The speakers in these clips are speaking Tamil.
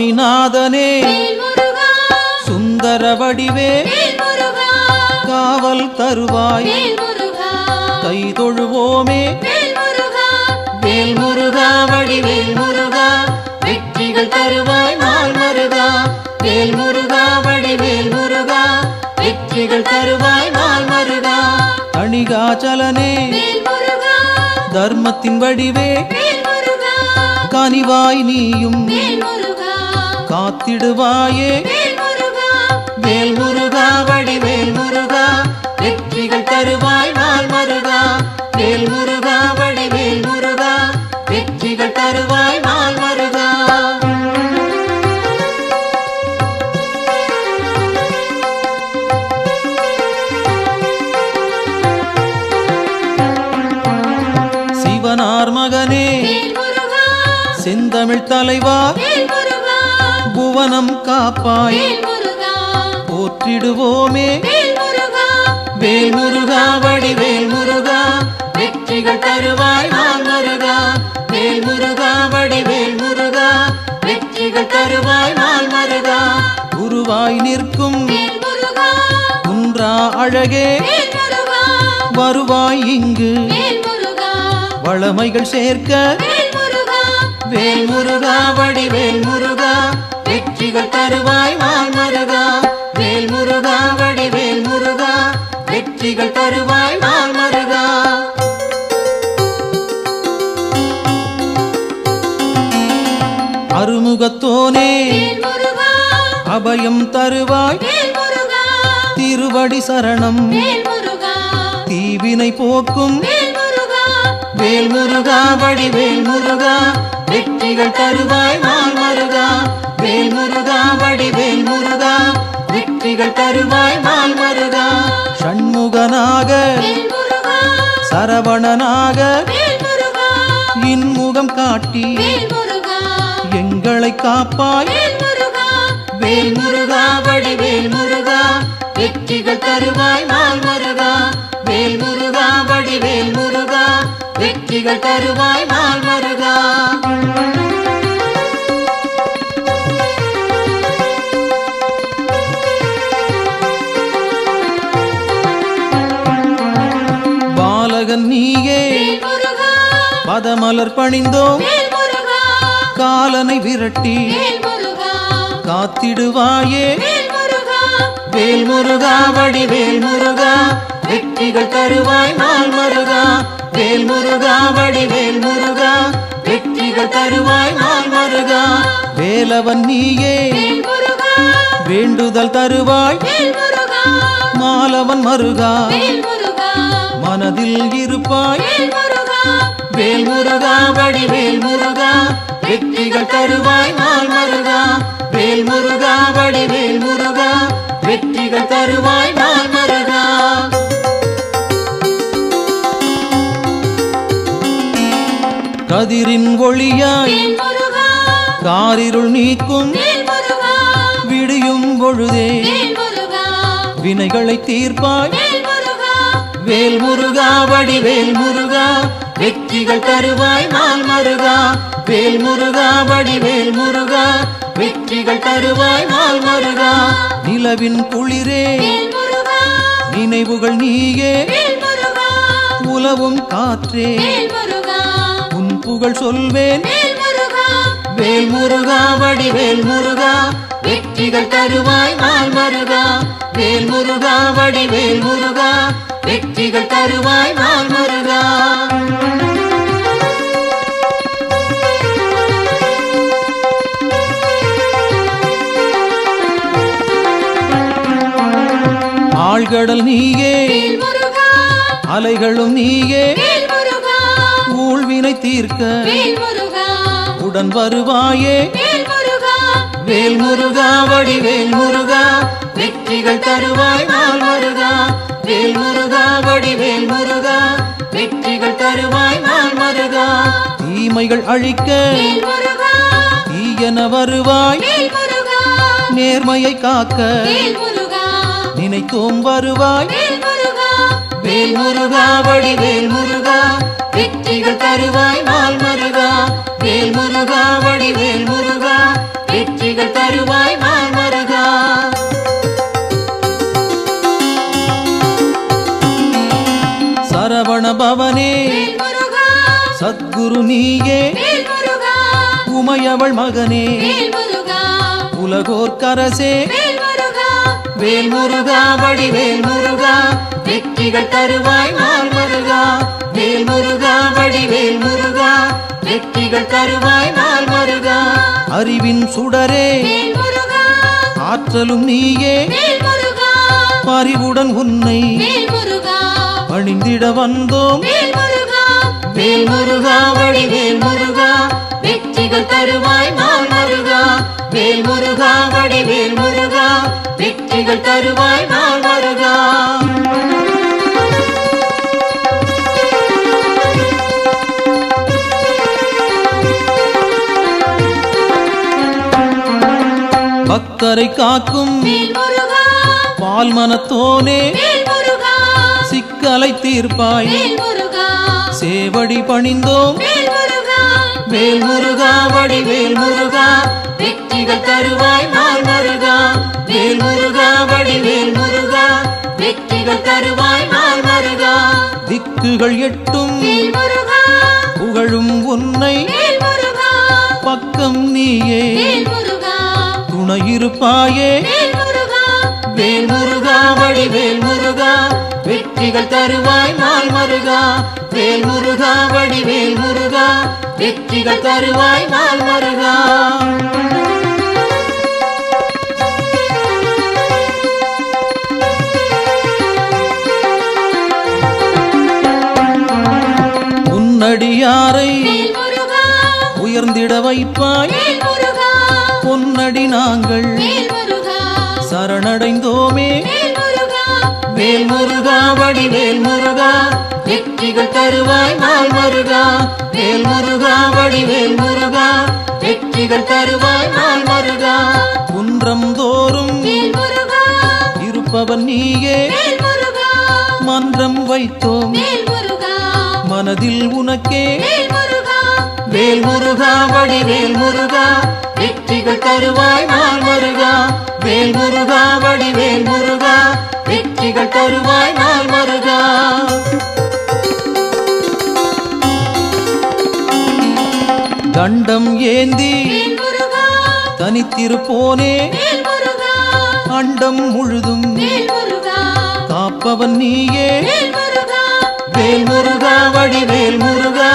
சுவாமிநாதனே சுந்தர வடிவே காவல் தருவாய் கை தொழுவோமே வேல் முருகா வடிவேல் முருகா வெற்றிகள் தருவாய் நாள் மருகா வேல் முருகா வடிவேல் முருகா வெற்றிகள் தருவாய் நாள் மருகா அணிகாச்சலனே தர்மத்தின் வடிவே கனிவாய் நீயும் காத்திடுவாயே வேல் முருகா வடிவேல் முருகா வெற்றிகள் தருவாய் நாள் மருகா வேல் முருகா வடிவேல் முருகா வெற்றிகள் தருவாய் நாள் மருகா சிவனார் மகனே செந்தமிழ் தலைவா புவனம் காப்பாய் போற்றிடுவோமே வேல் முருகா வடிவேல் முருகா வெற்றிகள் தருவாய் நாள் மருகா வேல் முருகா வடிவேல் முருகா வெற்றிகள் தருவாய் நாள் மருகா குருவாய் நிற்கும் குன்றா அழகே வருவாய் இங்கு வளமைகள் சேர்க்க வேல் முருகா வடிவேல் முருகா வெற்றிகள் தருவாய் நாள் மருகா வேல் முருகா வடிவேல் முருகா வெற்றிகள் தருவாய் நாள் மருகா அருமுகத்தோனே அபயம் தருவாய் திருவடி சரணம் தீவினை போக்கும் வேல் முருகா வடிவேல் முருகா வெற்றிகள் தருவாய் நாள் மருகா வேல் முருகா வடிவேல் முருகா வெற்றிகள் தருவாய் நாள் மருகா ஷண்முகனாக சரவணனாக இன்முகம் காட்டி எங்களை காப்பாய் வேல் முருகா வடிவேல் முருகா வெற்றிகள் தருவாய் நாள் மருகா வேல் முருகா வடிவேல் முருகா வெற்றிகள் தருவாய் நாள் மருகா பாலகன் நீயே பதமலர் பணிந்தோம் காலனை விரட்டி காத்திடுவாயே வேல் முருகா வடிவேல் முருகா வெற்றிகள் தருவாய் நாள் மருகா வேல் முருகா வடிவேல் முருகா வெற்றிகள் தருவாய் நாள் மருகா வேலவன் நீயே வேண்டுதல் தருவாய் மாலவன் மருகா மனதில் இருப்பாய் வேல் முருகா வடிவேல் முருகா வெற்றிகள் தருவாய் நாள் மருகா வேல் முருகா வடிவேல் முருகா வெற்றிகள் தருவாய் நாள் மருகா கதிரின் ஒளியாய் காரிருள் நீக்கும் விடியும் பொழுதே வினைகளை தீர்ப்பாய் வேல் முருகா வடிவேல் முருகா வெற்றிகள் தருவாய் நாள் மருகா வேல் முருகா வடிவேல் முருகா வெற்றிகள் தருவாய் நாள் மருகா நிலவின் குளிரே நினைவுகள் நீயே உலவும் காற்றே உன் புகழ் சொல்வேன் வேல் முருகா வடிவேல் முருகா வெற்றிகள் தருவாய் நாள் மருகா வேல் முருகா வடிவேல் முருகா வெற்றிகள் தருவாய் நாள் மருகா ஆழ்கடல் நீயே அலைகளும் நீயே ஊழ்வினை தீர்க்க உடன் வருவாயே வேல் முருகா வடிவேல் முருகா வெற்றிகள் தருவாய் நாள் மருகா வேல் முருகா வடிவேல் முருகா வெற்றிகள் தருவாய் நாள் மருகா தீமைகள் அழிக்க தீயன வருவாய் நேர்மையை காக்க நினைத்தோம் வருவாய் வேல் முருகா வடிவேல் முருகா வெற்றிகள் தருவாய் நாள் மருகா வேல் முருகா வடிவேல் முருகா வெற்றிகள் வெற்றிகள் தருவாய் நாள் மருகா. சரவண பவனே சத்குரு நீயே, உமையவள் மகனே உலகோர்க்கரசே, வேல் முருகா வடிவேல் முருகா, வெற்றிகள் தருவாய் நாள் மருகா. வேல் முருகா வடிவேல் முருகா, வெற்றிகள் தருவாய் நாள் மருகா. அறிவின் சுடரே ஆற்றலும் நீயே, பரிவுடன் உன்னை பணிந்திட வந்தோம். வேல் முருகா வடிவேல் முருகா, வெற்றிகள் தருவாய் நாள் மருகா. வேல் முருகா வடிவேல் முருகா, வெற்றிகள் தருவாய் நாள் மருகா. பக்தரை காக்கும் பால் மனத்தோனே, சிக்கலை தீர்ப்பாய் சேவடி பணிந்தோம். வேல் முருகா வடிவேல் முருகா, வெற்றிகள் தருவாய் நாள் மருகா. வேல் முருகா வடிவேல் முருகா, வெற்றிகள் தருவாய் நாள் மருகா. திக்குகள் எட்டும் புகழும் உன்னை, பக்கம் நீயே துணையிருப்பாயே. வேல் முருகா வடிவேல் முருகா, வெற்றிகள் தருவாய் நாள் மருகா. வேல் முருகா வடிவேல் முருகா, வெற்றிகள் தருவாய் நாள் மருகா. உன்னடியாரை உயர்ந்திட வைப்பாய், பொன்னடி நாங்கள் சரணடைந்தோமே. வேல் முருகா வடிவேல் முருகா, வெற்றிகள் தருவாய் நாள் மருகா. வேல் முருகா வடிவேல் முருகா, வெற்றிகள் தருவாய் நாள் மருகா. குன்றம் தோறும் இருப்பவன் நீயே, மன்றம் வைத்தோம் மனதில் உனக்கே. வேல் முருகா வடிவேல் முருகா, வெற்றிகள் தருவாய் நாள் மருகா. வேல் முருகா வடிவேல் முருகா, வெற்றிகள் தருவாய் நாள் மருகா. தண்டம் ஏந்தி தனித்திருப்போனே, அண்டம் முழுதும் காப்பவன் நீயே. வேல் முருகா வடிவேல் முருகா,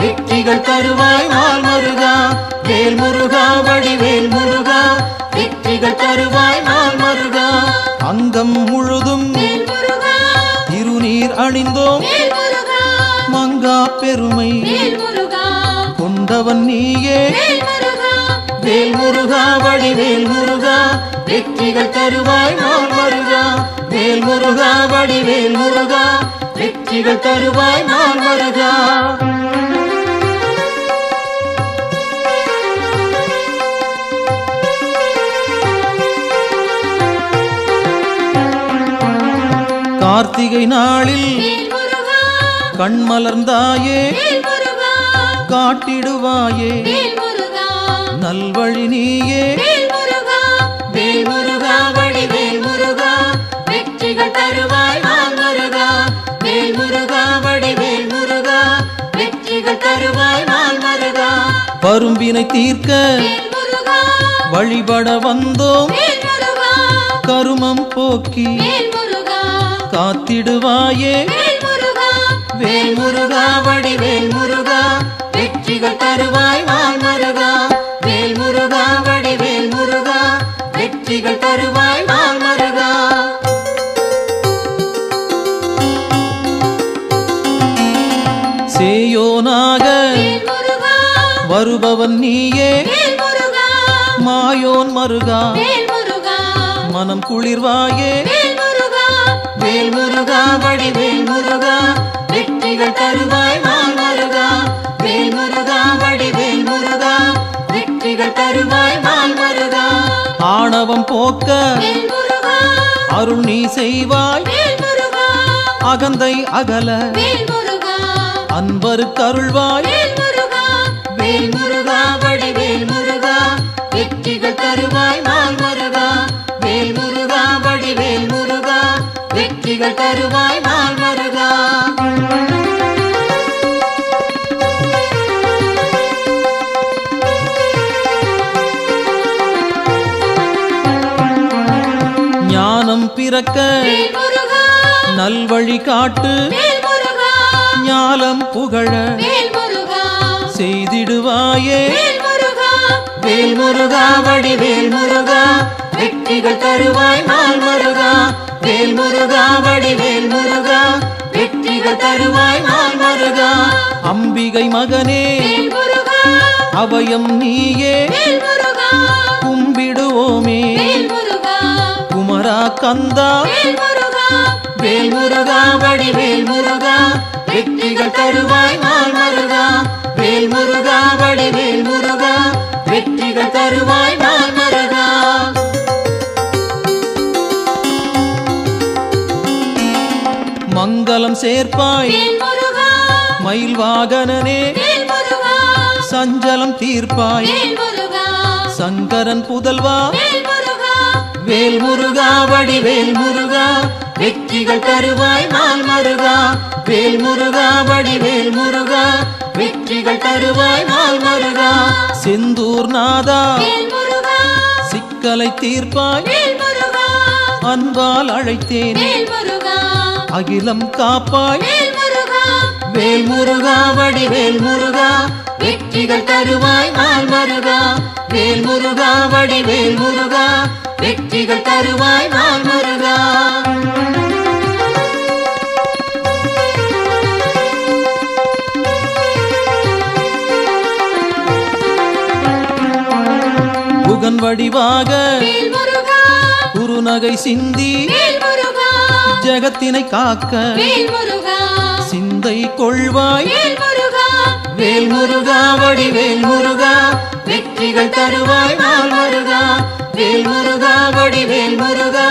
வெற்றிகள் தருவாய் நாள் மருகா. வேல் முருகா வடிவேல் முருகா, வெற்றிகள் தருவாய் நாள் மருகா. அங்கம் முழுதும் திருநீர் அணிந்தோம், மங்கா பெருமை கொண்டவன் நீயே. வேல் முருகா வடிவேல் முருகா, வெற்றிகள் தருவாய் நாள் மருகா. வேல் முருகா வடிவேல் முருகா, வெற்றிகள் தருவாய் நாள் மருகா. கார்த்திகை நாளில் கண்மலர்ந்தாயே, காட்டிடுவாயே நல்வழி நீயே. வேல் முருகா வடிவேல் முருகா, வெற்றிகள் தருவாய் நாள் மருகா. வேல் முருகா வடிவேல் முருகா, வெற்றிகள் தருவாய் நாள் மருகா. பரும்பினை தீர்க்க வழிபட வந்தோம், கருமம் போக்கி காத்திடுவாயே. வேல் முருகா வடிவேல் முருகா, வெற்றிகள் தருவாய் நாள் மருகா. வேல் முருகா வடிவேல் முருகா, வெற்றிகள் தருவாய் நாள் மருகா. சேயோனாக வருபவன் நீயே, மாயோன் மருகா மனம் குளிர்வாயே. வேல் முருகா வடிவேல் முருகா, வெற்றிகள் தருவாய் நாள் மருகா. வேல் முருகா வடிவேல் முருகா, வெற்றிகள் தருவாய் நாள் மருகா. ஆணவம் போக்க அருள் நீ செய்வாய், அகந்தை அகல அன்பருக்கு அருள்வாய். வேல் முருகா வடிவேல் முருகா, வெற்றிகள் தருவாய் நாள் முருகா வேல் முருகா வடிவேல் முருகா வெற்றிகள் தருவாய் நாள் முருகா ஞானம் பிறக்க நல்வழி காட்டு ஞாலம் புகழ செய்திடுவாயே வேல் முருகா வடிவேல் முருகா வெற்றிகள் தருவாய் நாள் முருகா வேல் முருகா வடிவேல் முருகா வெற்றிகள் தருவாய் நாள் முருகா அம்பிகை மகனே அபயம் நீயே கும்பிடுவோமே குமரா கந்தா வேல் முருகா வடிவேல் முருகா வெற்றிகள் தருவாய் நாள் முருகா வேல் முருகா வடிவேல் முருகா வெற்றிகள் தருவாய் நாள் முருகா மங்களம் சேர்ப்பாய் மயில் வாகனனே சஞ்சலம் தீர்ப்பாய் சங்கரன் புதல்வா வேல் முருகா வடிவேல் முருகா வெற்றிகள் தருவாய் நாள் முருகா வேல் முருகா வடிவேல் முருகா வெற்றிகள் தருவாய் நாள் முருகா செந்தூர் நாதா சிக்கலை தீர்ப்பாய் அன்பால் அழைத்தேன் அகிலம் காப்பாய் வேல் முருகா வடிவேல் முருகா வெற்றிகள் தருவாய் நாள் முருகா வேல் முருகா வடிவேல் முருகா வெற்றிகள் தருவாய் நாள் முருகா புகன் வடிவாக குறுநகை சிந்தி ஜகத்தினை காக்க சிந்தை கொள்வாய் வேல் முருகா வடிவேல் முருகா வெற்றிகள் தருவாய் நாள் முருகா வேல் முருகா வடிவேல் முருகா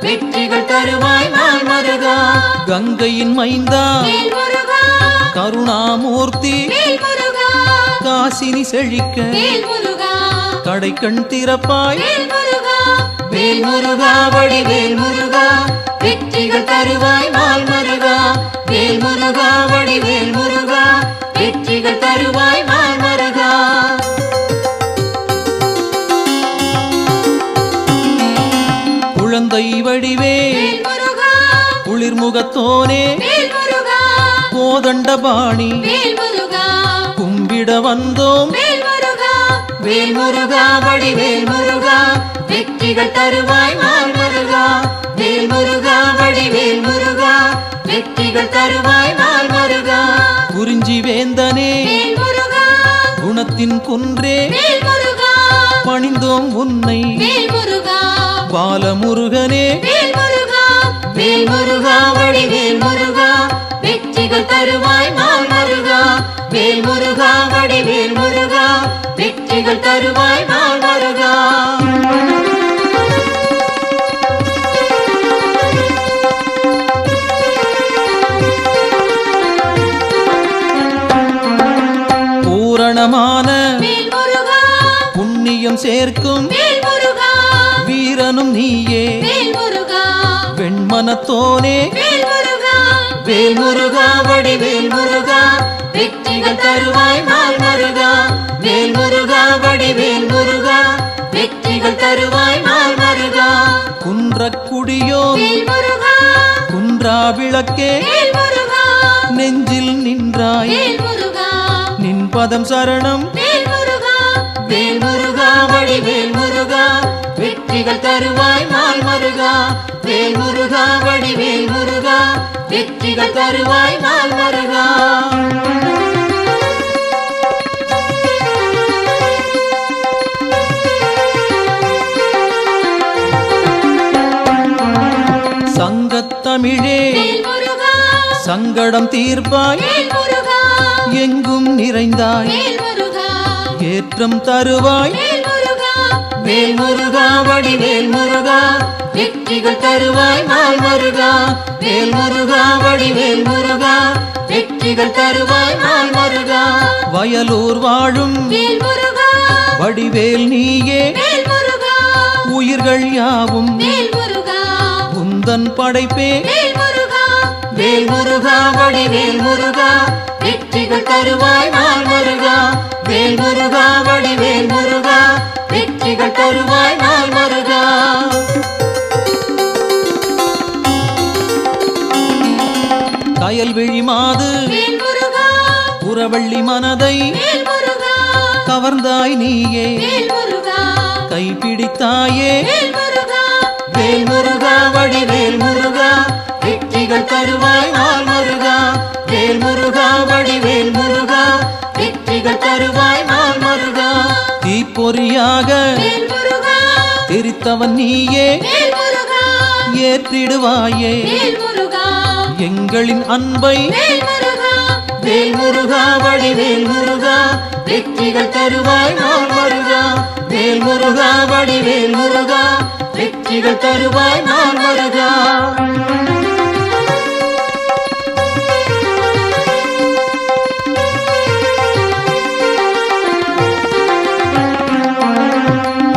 வெற்றிகள் தருவாய் நாள் முருகா கங்கையின் மைந்தா கருணாமூர்த்தி காசினி செழிக்க கடை கண் திறப்பாய் வேல் முருகா வடிவேல் முருகா வெற்றிகள் தருவாய் நாள் முருகா வேல் முருகா வடிவேல் முருகா வெற்றிகள் தருவாய் நாள் முருகா குழந்தை வடிவே குளிர்முகத்தோனே கோதண்டபாணி கும்பிட வந்தோம் வேல் முருகா வடிவேல் முருகா வெற்றிகள் தருவாய் நாள் முருகா வேல் முருகா வடிவேல் முருகா வெற்றிகள் தருவாய் நாள் முருகா குறிஞ்சி வேந்தனே குணத்தின் குன்றே பணிந்தோம் உன்னை பாலமுருகனே வேல் முருகா வடிவேல் முருகா வெற்றிகள் தருவாய் நாள் முருகா வேல் முருகா வடிவேல் முருகா வெற்றிகள் தருவாய் நாள் முருகா பூரணமான புண்ணியம் சேர்க்கும் வீரனும் நீயே வெண்மனத்தோனே வேல் முருகா வடிவேல் முருகா வெற்றிகள் தருவாய் நாள் முருகா வேல் முருகா வடிவேல் முருகா வெற்றிகள் தருவாய் நாள் முருகா குன்றக்குடியோ குன்றா விளக்கே நெஞ்சில் நின்றாய் நின் பதம் சரணம் வேல் முருகா வடிவேல் முருகா வெற்றிகள் தருவாய் நாள் முருகா வேல் முருகா வடிவேல் முருகா வெற்றிகள் தருவாய் நாள் முருகா சங்கத்தமிழே சங்கடம் தீர்ப்பாய் எங்கும் நிறைந்தாய் ஏற்றம் தருவாய் வேல் முருகா வடிவேல் முருகா வெற்றிகள் தருவாய் நாள் முருகா வேல் முருகா வடிவேல் முருகா வெற்றிகள் தருவாய் நாள் முருகா வயலூர் வாழும் வடிவேல் நீயே உயிர்கள் யாவும் வேல் முருகா உந்தன் படைப்பே வேல் முருகா வேல் முருகா வடிவேல் முருகா வெற்றிகள் தருவாய் நாள் முருகா வேல் முருகா வடிவேல் முருகா வெற்றிகள் தருவாய் நாள் முருகா கயல்விழி மாது வேல் முருகா புறவள்ளி மனதை வேல் முருகா கவர்ந்தாய் நீயே வேல் முருகா கைப்பிடித்தாயே வேல் முருகா வேல் முருகா வடிவேல் முருகா வெற்றிகள் தருவாய் நாள் முருகா வேல் முருகா வடிவேல் முருகா வெற்றிகள் தருவாய் நாள் முருகா தீப்பொறியாக வேல் முருகா தெரித்தவன் நீயே வேல் முருகா ஏற்றிடுவாயே வேல் முருகா எங்களின் அன்பை வேல் முருகா வேல் முருகா வடிவேல் முருகா வெற்றிகள் தருவாய் நாள் முருகா வேல் முருகா வடிவேல் முருகா வெற்றிகள் தருவாய் நாள் முருகா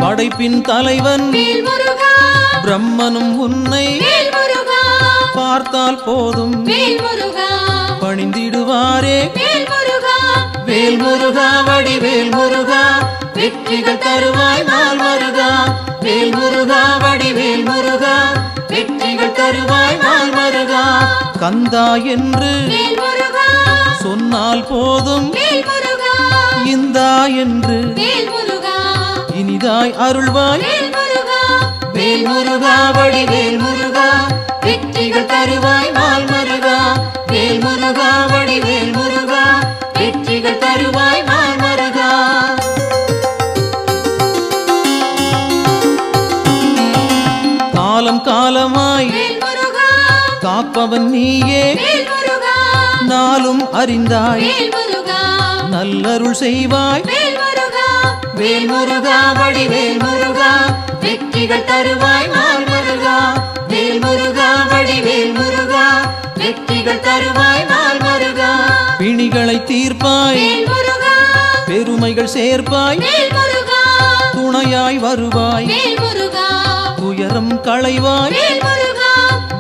படைப்பின் தலைவன் வேல் முருகா பிரம்மனும் உன்னை வேல் முருகா பார்த்தால் போதும் வேல் முருகா பணிந்திடுவாரே வேல் முருகா வேல் முருகா வடிவேல் முருகா வெற்றிகள் தருவாய் நாள் முருகா வேல் முருகா வடிவேல் முருகா வெற்றிகள் தருவாய் நாள் முருகா கந்தா என்று வேல் முருகா சொன்னால் போதும் வேல் முருகா இந்தா என்று வேல் முருகா இனிதாய் அருள்வாய் வேல் முருகா வேல் முருகா வடிவேல் முருகா வெற்றிகள் தருவாய் நாள் முருகா வேல் முருகா வடிவேல் முருகா வெற்றிகள் தருவாய் நாள் முருகா காலம் காலமாய் வேல் முருகா காப்பவன் நீயே வேல் முருகா நாளும் அறிந்தாய் வேல் முருகா நல்லருள் செய்வாய் வேல் முருகா வேல் முருகா வடிவேல் முருகா வெற்றிகள் தருவாய் நாள் முருகா வேல் முருகா வடிவேல் முருகா வெற்றிகள் தருவாய் நாள் முருகா பிணிகளை தீர்ப்பாய் வேல் முருகா பெருமைகள் சேர்ப்பாய் வேல் முருகா துணையாய் வருவாய் வேல் முருகா துயரம் களைவாய் வேல் முருகா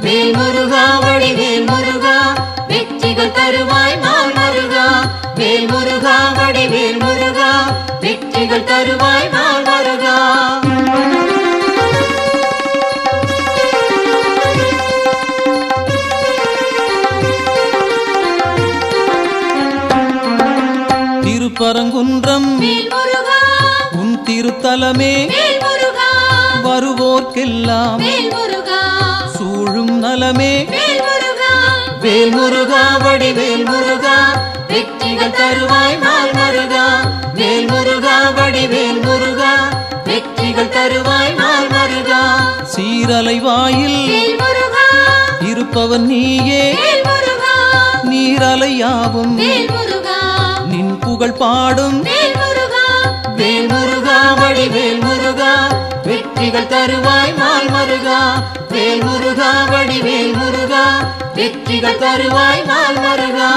வேல் முருகா வடிவேல் முருகா வெற்றிகள் தருவாய் நாள் முருகா வேல் முருகா வடிவேல் முருகா வெற்றிகள் தருவாய் நாள் முருகா திருப்பரங்குன்றம் வேல் முருகா உன் திருத்தலமே வேல் முருகா வருவோர்க்கெல்லாம் வேல் முருகா சூழும் நலமே வேல் முருகா வேல் முருகா வடிவேல் முருகா வெற்றிகள் தருவாய் நாள் முருகா வேல் முருகா வடிவேல் முருகா வெற்றிகள் தருவாய் நாள் முருகா சீரலை வாயில் வேல் முருகா இருப்பவன் நீயே வேல் முருகா நீரலையாவும் வேல் முருகா நின் புகழ் பாடும் வேல் முருகா வேல் முருகா வடிவேல் முருகா வெற்றிகள் தருவாய் நாள் முருகா வேல் முருகா வடிவேல் முருகா வெற்றிகள் தருவாய் நாள் முருகா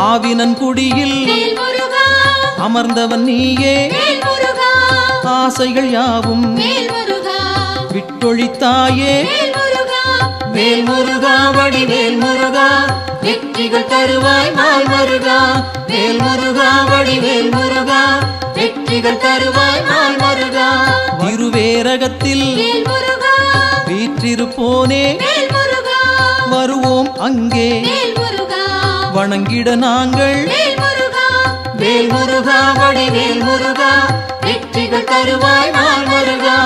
ஆவினன் குடியில் வேல் முருகா அமர்ந்தவன் நீயே வேல் முருகா ஆசைகள் யாவும் வேல் முருகா விட்டொழித்தாயே வேல் முருகா வேல் முருகா வடிவேல் முருகா வெற்றிகள் தருவாய் நாள் முருகா வேல் முருகா வடிவேல் முருகா வெற்றிகள் தருவாய் நாள் முருகா திருவேரகத்தில் வேல் முருகா வீற்றிருப்போனே வேல் முருகா வருவோம் அங்கே வேல் முருகா வணங்கிட நாங்கள் வேல் முருகா வேல் முருகா வடிவேல் முருகா வெற்றிகள் தருவாய் நாள் முருகா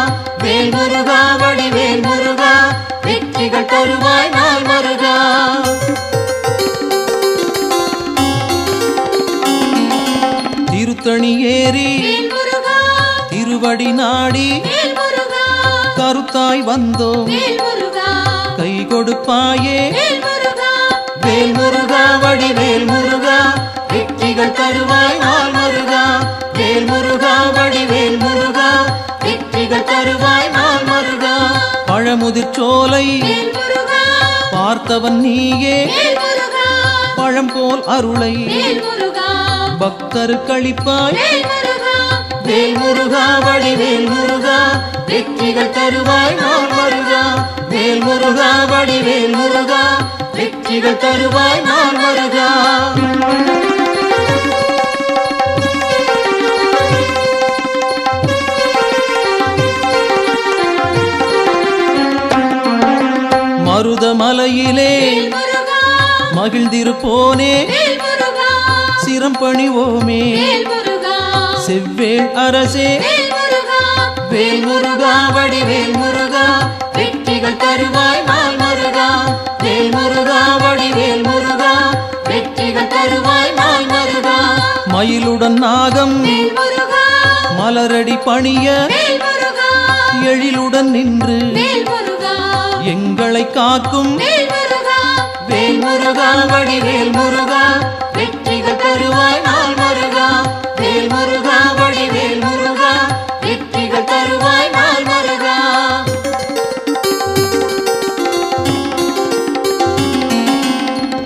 வேல் முருகா வடிவேல் முருகா வெற்றிகள் தருவாய் நாள் முருகா திருத்தணி ஏறி வேல் முருகா திருவடி நாடி வேல் முருகா கருத்தாய் வந்தோம் வேல் முருகா கை கொடுப்பாயே வேல் முருகா வேல் முருகா வடிவேல் முருகா வெற்றிகள் தருவாய் நாள் முருகா வேல் முருகா வடிவேல் முருகா வெற்றிகள் தருவாய் நாள் முருகா பழமுதிர்ச்சோலை வேல் முருகா பார்த்தவன் நீயே வேல் முருகா பழம் போல் அருளை வேல் முருகா பக்தருக்களிப்பாய் வேல் முருகா வேல் முருகா வடிவேல் முருகா வெற்றிகள் தருவாய் நாள் வருகா வேல் முருகா வடிவேல் முருகா வெற்றிகள் தருவாய் நாள் வருகா மருதமலையிலே வேல் முருகா மகிழ்ந்திருப்போனே வேல் முருகா சிரம் பணிவோமே வேல் முருகா செவ்வேள் அரசே வேல் முருகா வேல் முருகா வடிவேல் முருகா வெற்றிகள் தருவாய் நாள் முருகா வேல் முருகா வடிவேல் முருகா வெற்றிகள் தருவாய் நாள் முருகா மயிலுடன் நாகம் வேல் முருகா மலரடி பணிய வேல் முருகா எழிலுடன் நின்று வேல் முருகா எங்களை காக்கும் வேல் முருகா வேல் முருகா வடிவேல் முருகா வெற்றிகள் தருவாய் நாள் முருகா வேல் முருகா வடிவேல் முருகா வெற்றிகள் தருவாய் நாள் முருகா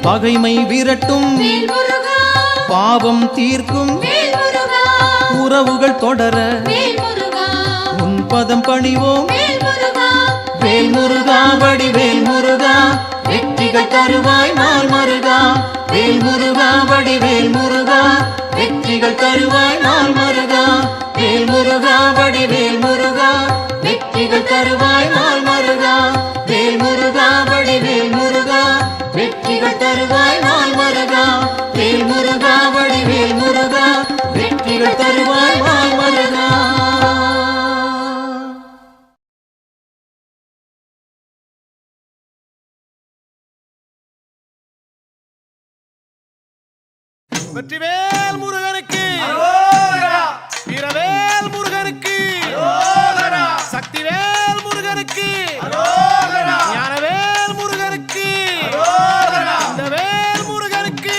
பகைமை விரட்டும் வேல் முருகா பாவம் தீர்க்கும் வேல் முருகா உறவுகள் தொடர வேல் முருகா உன் பதம் பணிவோம் வேல் முருகா வேல் முருகா வடிவேல் முருகா வெற்றிகள் தருவாய் நாள் முருகா வேல் முருகா வடிவேல் முருகா வெற்றிகள் தருவாய் நாள் முருகா வேல் முருகா வடிவேல் முருகா வெற்றிகள் தருவாய் நாள் முருகா வேல் முருகா வடிவேல் முருகா வெற்றிகள் தருவாய் நாள் முருகா வேல் முருகா வடிவேல் முருகா வெற்றிகள் தருவாய் நாள் முருகா வெற்றிவேல் முருகனுக்கு வீரவேல் முருகனுக்கு சக்திவேல் முருகனுக்கு ஞானவேல் முருகனுக்கு இந்த வேல் முருகனுக்கு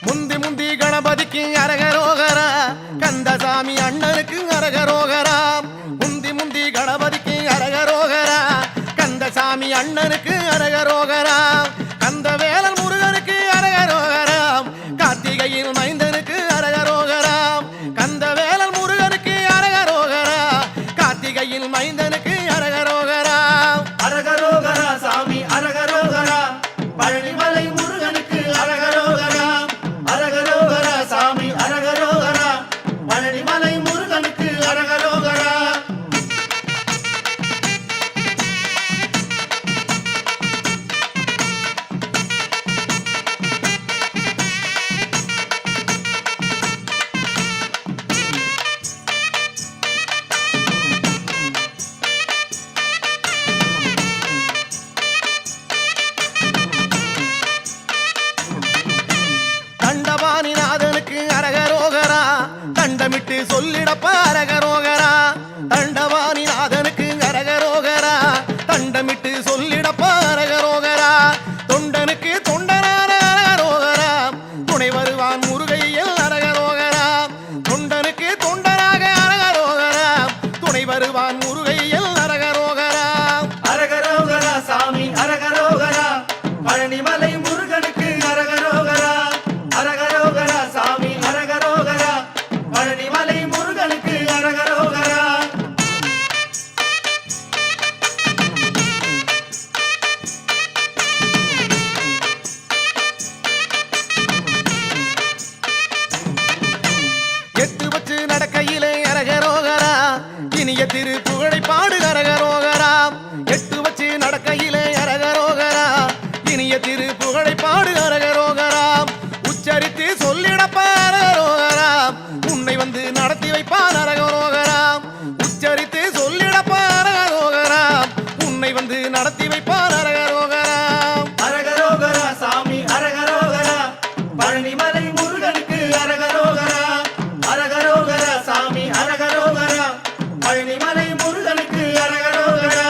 முந்தி முந்தி கணபதிக்கு அரகரோகரா கந்தசாமி அண்ணனுக்கு அரகரோகரா முந்தி முந்தி கணபதிக்கு அரகரோகரா கந்தசாமி அண்ணனுக்கு அரகரோகரா கந்தவேலன் முருகனுக்கு அரகரோகரா கார்த்திகையில் மைந்தனுக்கு அரகரோகரா கந்தவேலன் முருகனுக்கு அரகரோகரா கார்த்திகையில் மைந்தனுக்கு அரகரோகரா அரகரோகரா சாமி அரகரோகரா பழனிமலை முருகனுக்கு அரகரோகரா அரகரோகரா சாமி அரகரோகரா பழனிமலை முருகனுக்கு அரகரோகரா தண்டபாணிநாதனுக்கு அரகரோகரா தண்டமிட்டு சொல்லிடப்ப அரகரோகரா தண்டபாணிநாதனுக்கு அரகரோகரா தண்டமிட்டு சொல்லிடப்ப அரகரோகரா தொண்டனுக்கு தொண்டனான அரகரோகரா துணை வருவான் முருகையில் அரகரோகரா தொண்டனுக்கு தொண்டனாக அரகரோகரா துணை வருவான் முருகையில் அரகரோகரா அரகரோகரா சாமி அரகரோகரா பழனிமலை முருகனுக்கு அரகரோகரா அரகரோகரா சாமி அரகரோகரா பழனிமலை முருகனுக்கு அரகரோகரா எட்டு வச்சு நடக்கையிலே அரகரோகரா இனிய திரு புகழை பாடு அரகரோகரா எட்டு வச்சு நடக்கையிலே அரகரோகரா இனிய திரு புகழை பாடு அரகரோகரா உச்சரித்து சொல்லிடப்ப அரகரோகரா உன்னை வந்து நடத்தி வைப்பான் அரகரோகரா உச்சரித்து சொல்லிடப்ப அரகரோகரா உன்னை வந்து நடத்தி வைப்பான் அரகரோகரா அரகரோகரா சாமி அரகரோகரா பழனிமலை முருகனுக்கு அரகரோகரா அரகரோகரா சாமி அரகரோகரா பழனிமலை முருகனுக்கு அரகரோகரா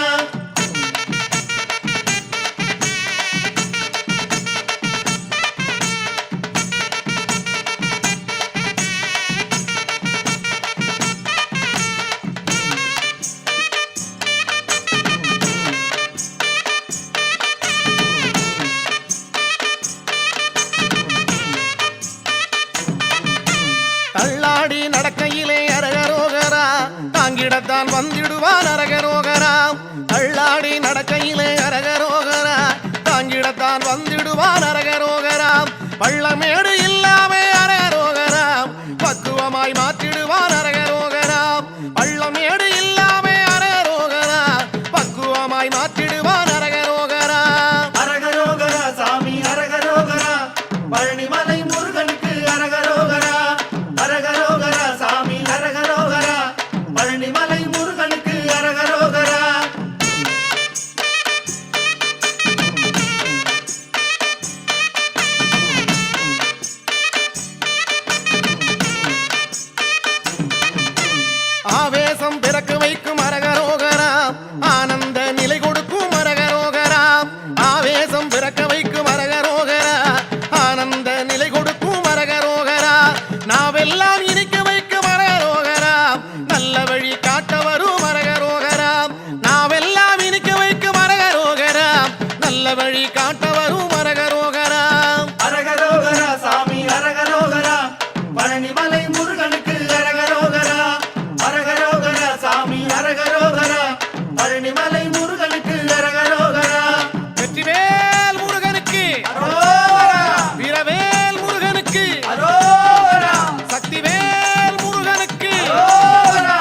தள்ளாடி நடக்கையிலே அரகரோகரா தாங்கிடத்தான் வந்திடுவான் அரகரோகரா தள்ளாடி நடக்கையிலே அரகரோகரா தாங்கிடத்தான் வந்திடுவான் அரகரோகரா பள்ளமேடு இல்லாமே அரகரோகரா பக்குவமாய் மாற்றிடுவான் அரகரோகரா பள்ளமேடு இல்லாமே அரகரோகரா பக்குவமாய் மாற்றிடுவான் அரகரோகரா அரகரோகரா சாமி அரகரோகரா பழனிமலை முருகனுக்கு அரகரோகரா அரகரோகரா சாமி அரகரோகரா பழனிமலை முருகனுக்கு அரகரோகரா ஆவேசம் பிறக்க வைக்கும் அரகரோகரா ஆனந்த நிலை கொடுக்கும் அரகரோகரா ஆவேசம் பிறக்க வைக்கும் அரகரோகரா ஆனந்த நிலை கொடுக்கும் அரகரோகரா நாவெல்லாம் இனிக்க வைக்கும் அரகரோகரா நல்ல வழி காட்ட வரும் அரகரோகரா நாவெல்லாம் இனிக்க வைக்கும் அரகரோகரா நல்ல வழி காட்ட வரும் அரகரோகரா அரகரோகரா சாமி அரகரோகரா பழனிமலை முருகனுக்கு அரகரோகரா அரகரோகரா சாமி அரகரோகரா பழனிமலை முருகனுக்கு அரகரோகரா வெற்றிவேல் முருகனுக்கு அரோகரா வீரவேல் முருகனுக்கு அரோகரா சக்திவேல் முருகனுக்கு அரோகரா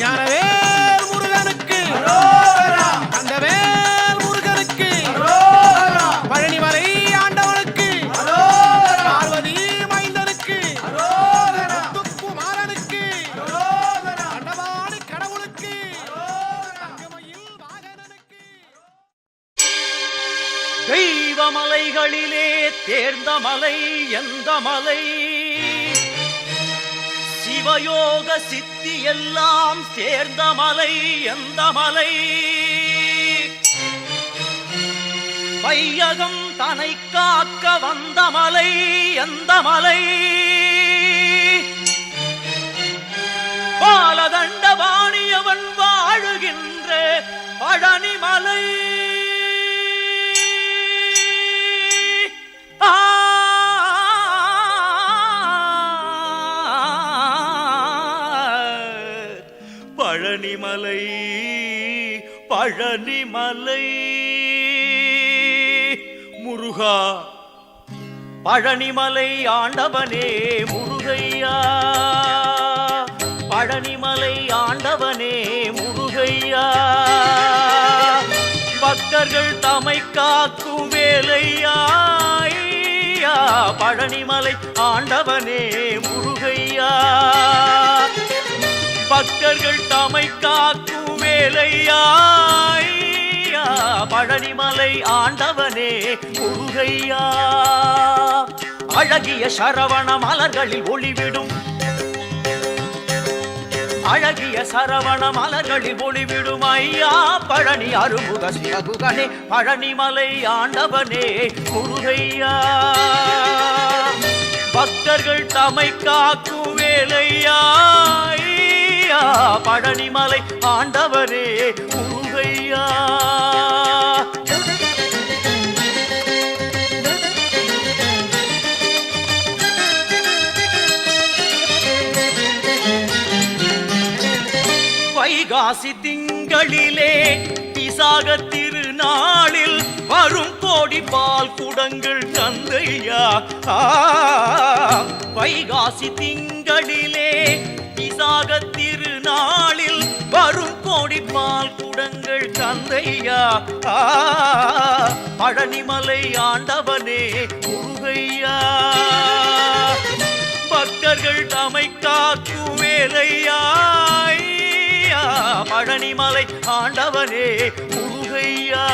ஞானவேல் முருகனுக்கு அரோகரா கந்தவேல் முருகனுக்கு அரோகரா பழனிமலை ஆண்டவனுக்கு அரோகரா பார்வதி மைந்தனுக்கு அரோகரா முத்துக்குமாரனுக்கு அரோகரா அண்டவாணி கடவுளுக்கு தங்கமயில் வாகனனுக்கு தெய்வமலைகளிலே தேர்ந்த மலை எந்த மலை சிவயோக சித்தி எல்லாம் சேர்ந்த மலை எந்த மலை வையகம் தனை காக்க வந்த மலை எந்த மலை பாலதண்டபாணியவன் வாழுகின்ற பழனிமலை பழனிமலை பழனிமலை முருகா பழனிமலை ஆண்டவனே முருகையா பழனிமலை ஆண்டவனே முருகையா பக்தர்கள் தமை காக்கும் வேலையா ஐயா, பழனிமலை ஆண்டவனே முருகையா பக்தர்கள் தமை காக்கும் வேலையா ஐயா, பழனிமலை ஆண்டவனே முருகையா அழகிய சரவண மலர்களில் ஒளிவிடும் அழகிய சரவண மலர்களில் ஒளிவிடும் ஐயா பழனி அருமுக சிவகுகனே பழனிமலை ஆண்டவனே முருகையா பக்தர்கள் தமை காக்கும் வேலையா ஐயா, பழனிமலை ஆண்டவரே முருகையா வைகாசி திங்களிலே விசாக திருநாளில் வரும் கோடி பால் குடங்கள் தந்தையா வைகாசி திங்களிலே விசாக திருநாளில் வரும் கோடி பால் குடங்கள் தந்தையா பழனிமலை ஆண்டவனே முருகையா பக்தர்கள் தமை காக்கும் வேலையா பழனிமலை ஆண்டவனே முருகையா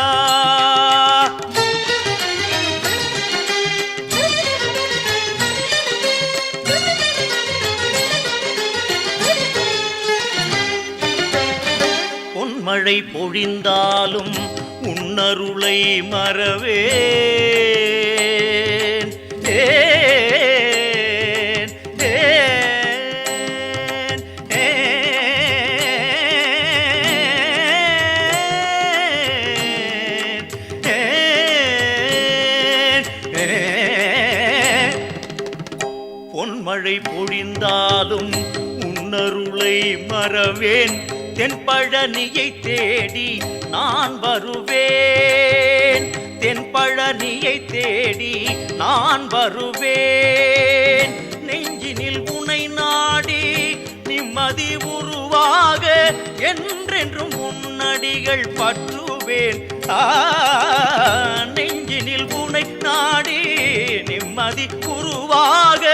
பொன்மழை பொழிந்தாலும் உன்னருளை மறவேன் பொன்மழை பொழிந்தாலும் உன்னருளை மறவேன். தென்பழனியை தேடி நான் வருவேன். தென்பழனியை தேடி நான் வருவேன். நெஞ்சினில் உனை நாடி நிம்மதி உருவாக என்றென்றும் உன்னடிகள் பற்றுவேன். நெஞ்சினில் உனை நாடி நிம்மதி உருவாக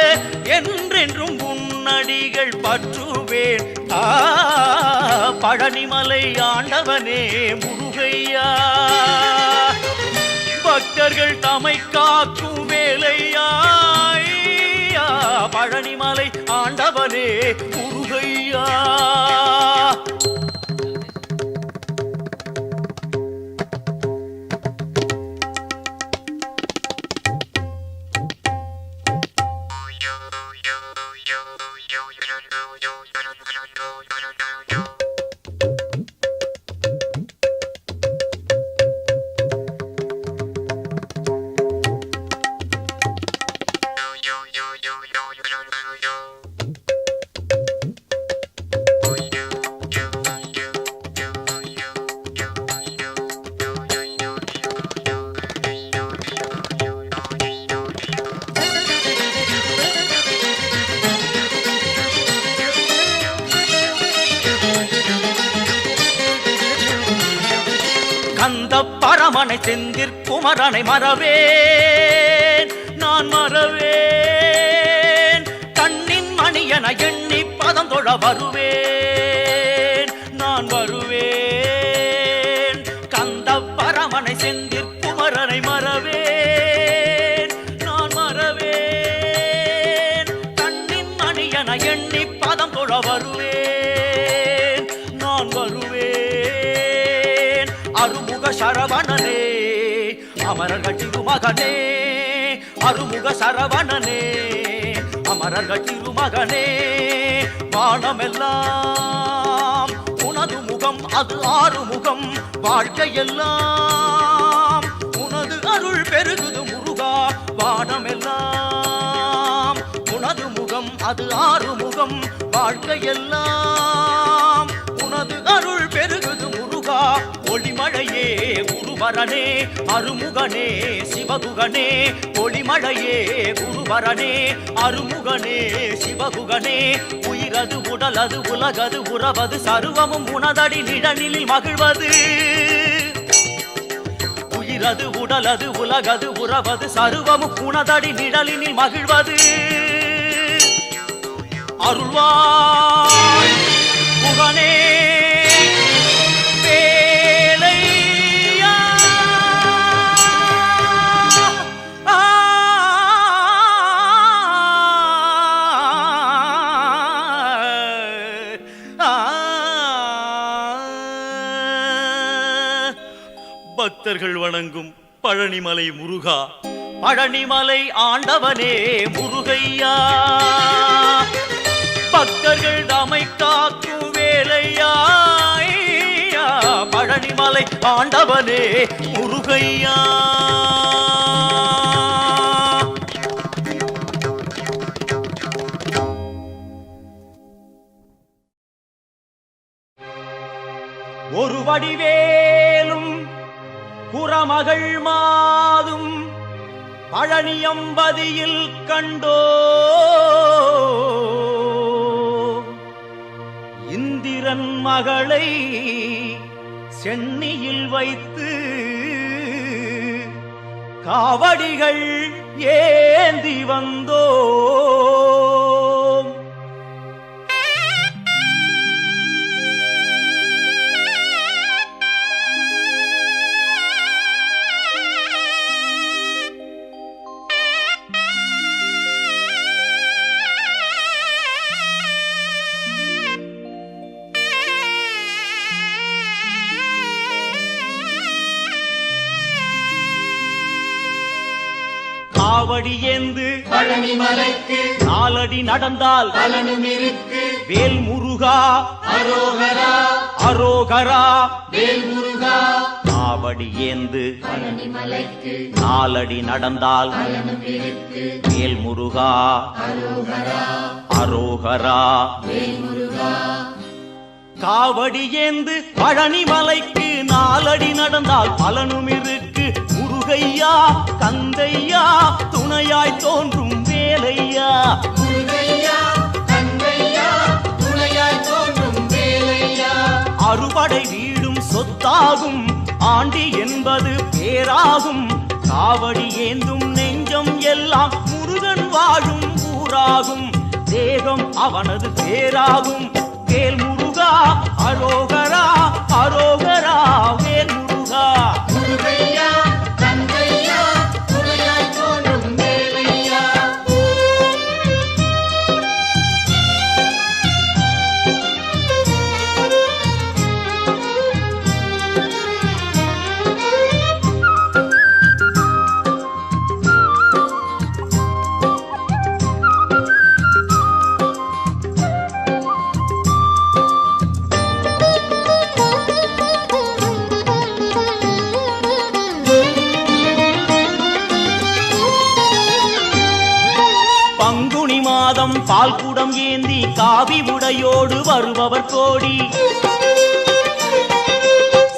என்றென்றும் உன்னடிகள் பற்றுவேன். பழனிமலை ஆண்டவனே முருகையா, பக்தர்கள் தமை காக்கும் வேலையா. பழனிமலை ஆண்டவனே முருகையா. கந்த பரமனை செந்திற்குமரனை மறவேன், நான் மறவேன். கண்ணின் மணியன எண்ணி பதம் தொழ வருவேன், நான் வருவேன். கந்த பரமனை செந்திற்குமரனை மறவேன், நான் மறவேன். கண்ணின் மணியன எண்ணி பதம் தொழ வருவேன், நான் வருவேன். அருமுக சரவணனே அமரர்கள் திருமகனே, அருமுக சரவணனே அமரர்கள் திருமகனே. வானமெல்லாம் உனது முகம், அது ஆறுமுகம். வாழ்க்கையெல்லாம் உனது அருள் பெருகுது முருகா. வானமெல்லாம் உனது முகம், அது ஆறுமுகம். வாழ்க்கையெல்லாம் உனது அருள் பெருகுது முருகா. ஒளிமழையே குருவரனே அருமுகனே சிவகுகனே. ஒளிமழையே குருவரனே அருமுகனே சிவகுகனே. உயிரது உடலது உலகது உறவது சர்வமும் உனதடி நிழலில் மகிழ்வது. உயிரது உடலது உலகது உறவது சர்வமும் உனதடி நிழலில் மகிழ்வது. அருள்வாய் முகனே பக்தர்கள் வணங்கும் பழனிமலை முருகா. பழனிமலை ஆண்டவனே முருகையா, பக்தர்கள் தமை காக்கும் வேலையா. பழனிமலை ஆண்டவனே முருகையா. ஒரு வடிவேலும் குறமகள் மாதும் பழனியம்பதியில் கண்டோ. இந்திரன் மகளை சென்னியில் வைத்து காவடிகள் ஏந்தி வந்தோ. காவடி ஏந்து பழனிமலைக்கு நாலடி நடந்தால் பலனும் இருக்கு. வேல் முருகா அரோகரா அரோகரா. வேல் முருகா. காவடி காவடி ஏந்து நாலடி நடந்தால் வேல் முருகா அரோகரா காவடி ஏந்து பழனி மலைக்கு நாலடி நடந்தால் பலனும் இருக்கு முருகையா கந்தையா துணையாய் தோன்றும் வேலையா அறுபடை வீடும் சொத்தாகும் ஆண்டி என்பது பேராகும் காவடி ஏந்தும் நெஞ்சம் எல்லாம் முருகன் வாழும் ஊராகும் தேகம் அவனது பேராகும் வேல் முருகா அரோகரா அரோகரா வேல் முருகா பங்குனி மாதம் பால்குடம் ஏந்தி காவி உடையோடு வருபவர் கோடி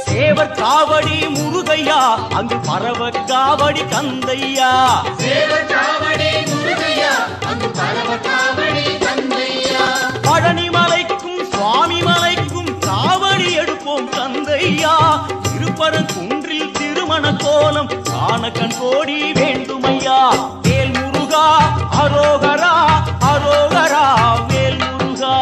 சேவர் காவடி முருகையா அங்கு பரவ காவடி கந்தையா பழனி மலைக்கும் சுவாமி மலைக்கும் காவடி எடுப்போம் கந்தையா திருப்பரங்குன்றில் திருமண கோலம் காண கண் கோடி வேண்டுமையா வேல் முருகா அரோகரா அரோகரா வேல் முருகா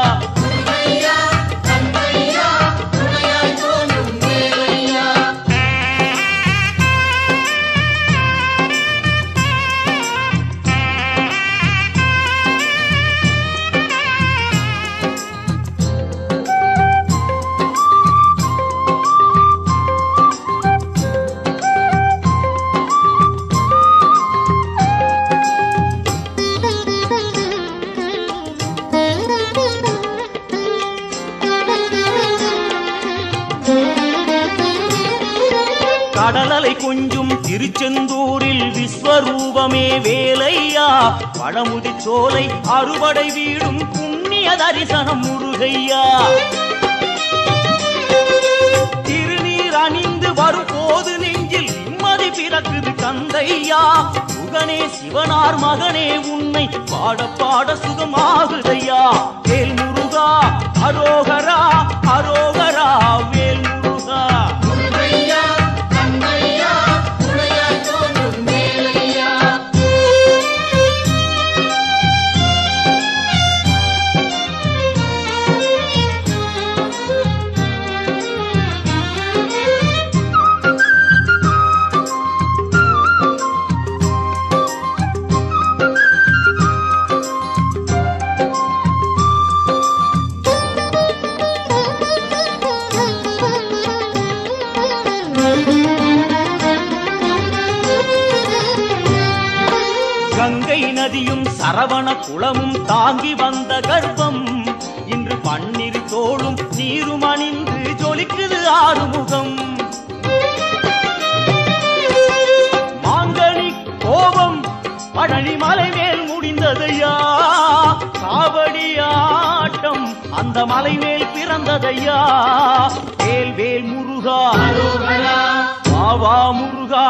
கடலலை கொஞ்சும் திருச்செந்தூரில் விஸ்வரூபமே வேலையா பழமுதி சோலை அறுபடை வீடும் புண்ணிய தரிசனம் முருகையா திருநீர் அணிந்து வரும் போது நெஞ்சில் நிம்மதி பிறக்குது கந்தையா சுகனே சிவனார் மகனே உன்னை பாட பாட சுகமாகுதையா வேல் முருகா அரோகரா அரோகரா வேல் முருகா கங்கை நதியும் சரவண குளமும் தாங்கி வந்த கர்ப்பம் இன்று பன்னிரு தோளும் நீரும் அணிந்து ஜொலிக்குது ஆறுமுகம் மாங்கனி கோபம் பழனி மலை மேல் முடிந்ததையா காவடி ஆட்டம் அந்த மலை மேல் பிறந்ததையா வேல் வேல் முருகா வாவா முருகா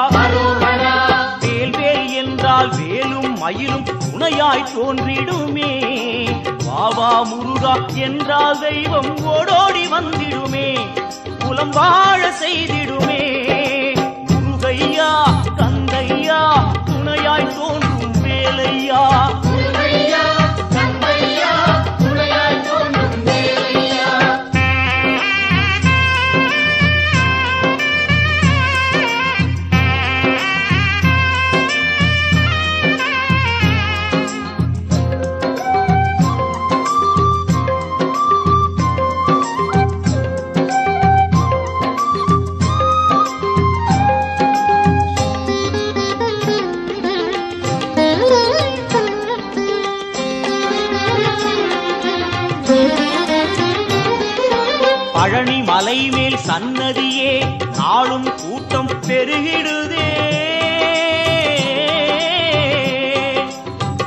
வேல் வேல் என்றால் வேலும் மயிலும் துணையாய் தோன்றிடுமே வாவா முருகா என்றால் தெய்வம் ஓடோடி வந்திடுமே குலம் வாழ செய்திடுமே முருகையா கந்தையா துணையாய் தோன்றும் வேலையா பழனி மலை மேல் சன்னதியே நாளும் கூட்டம் பெருகிடுதே.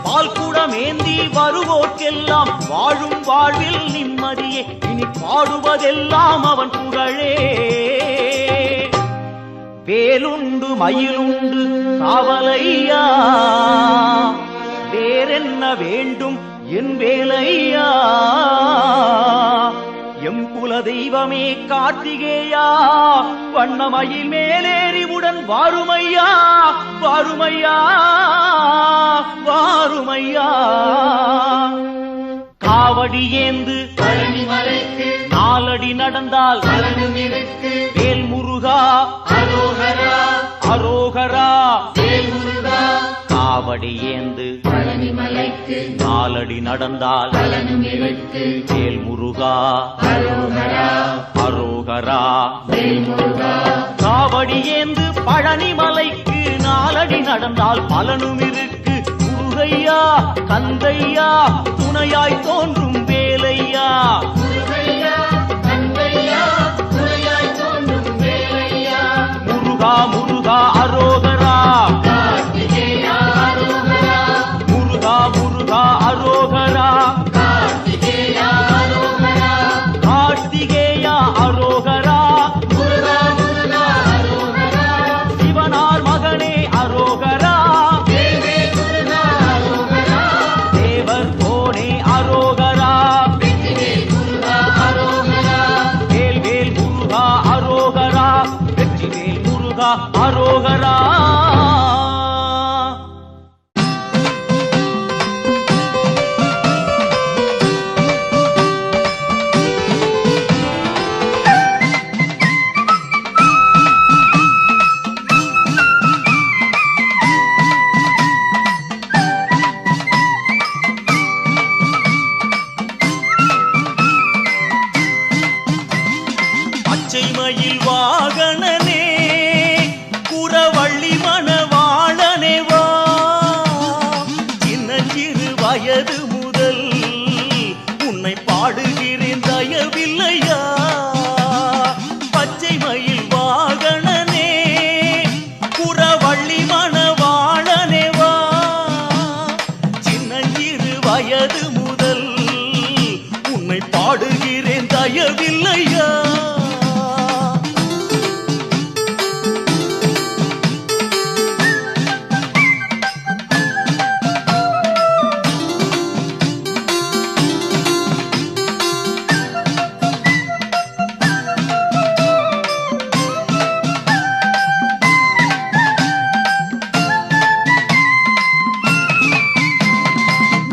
பால்குடமேந்தி வருவோர்க்கெல்லாம் வாழும் வாழ்வில் நிம்மதியே. இனி பாடுவதெல்லாம் அவன் புகழே. வேலுண்டு மயிலுண்டு காவலையா, வேறென்ன வேண்டும் என் வேலையா. எம் குல தெய்வமே கார்த்திகேயா, வண்ணமயில் மேலேறிவுடன் வாருமையா, வாருமையா, வாருமையா. காவடி ஏந்து பழனிமலைக்கு நாலடி நடந்தால் பலனும் இருக்கு. வேல் முருகா அரோகரா அரோகரா. வேல் முருகா. காவடி ஏந்து பழனிமலைக்கு நாலடி நடந்தால் பலனும் இருக்கு. வேல் முருகா அரோகரா அரோகரா. வேல் முருகா. காவடி ஏந்து பழனிமலைக்கு நாலடி நடந்தால் பலனும் இருக்கு. முருகையா கந்தையா துணையாய் தோன்றும் வேலையா. முருகையா கந்தையா துணையாய் தோன்றும் வேலையா. முருகா முருகா அரோகரா. கார்த்திகேயா அரோகரா. முருகா முருகா அரோகரா. கார்த்திகேயா அரோகரா. கார்த்திகேயா அரோகரா. முருகா முருகா அரோகரா. சிவனார் மகனே அரோகரா. தேவே முருகா அரோகரா. தேவர் கோனே அரோகரா. வெற்றிவேல் முருகா அரோகரா. வேல் வேல் முருகா அரோகரா. வெற்றிவேல் முருகா அரோகரா. பச்சை மயில் வாகனனே குறவள்ளி மணவாளனே வா. சின்னஞ்சிறு வயது முதல் உன்னை பாடுகிறேன் தயவில்லையா. பச்சை மயில் வாகனனே குறவள்ளி மணவாளனே வா. சின்னஞ்சிறு வயது முதல் உன்னை பாடுகிறேன் தயவில்லையா.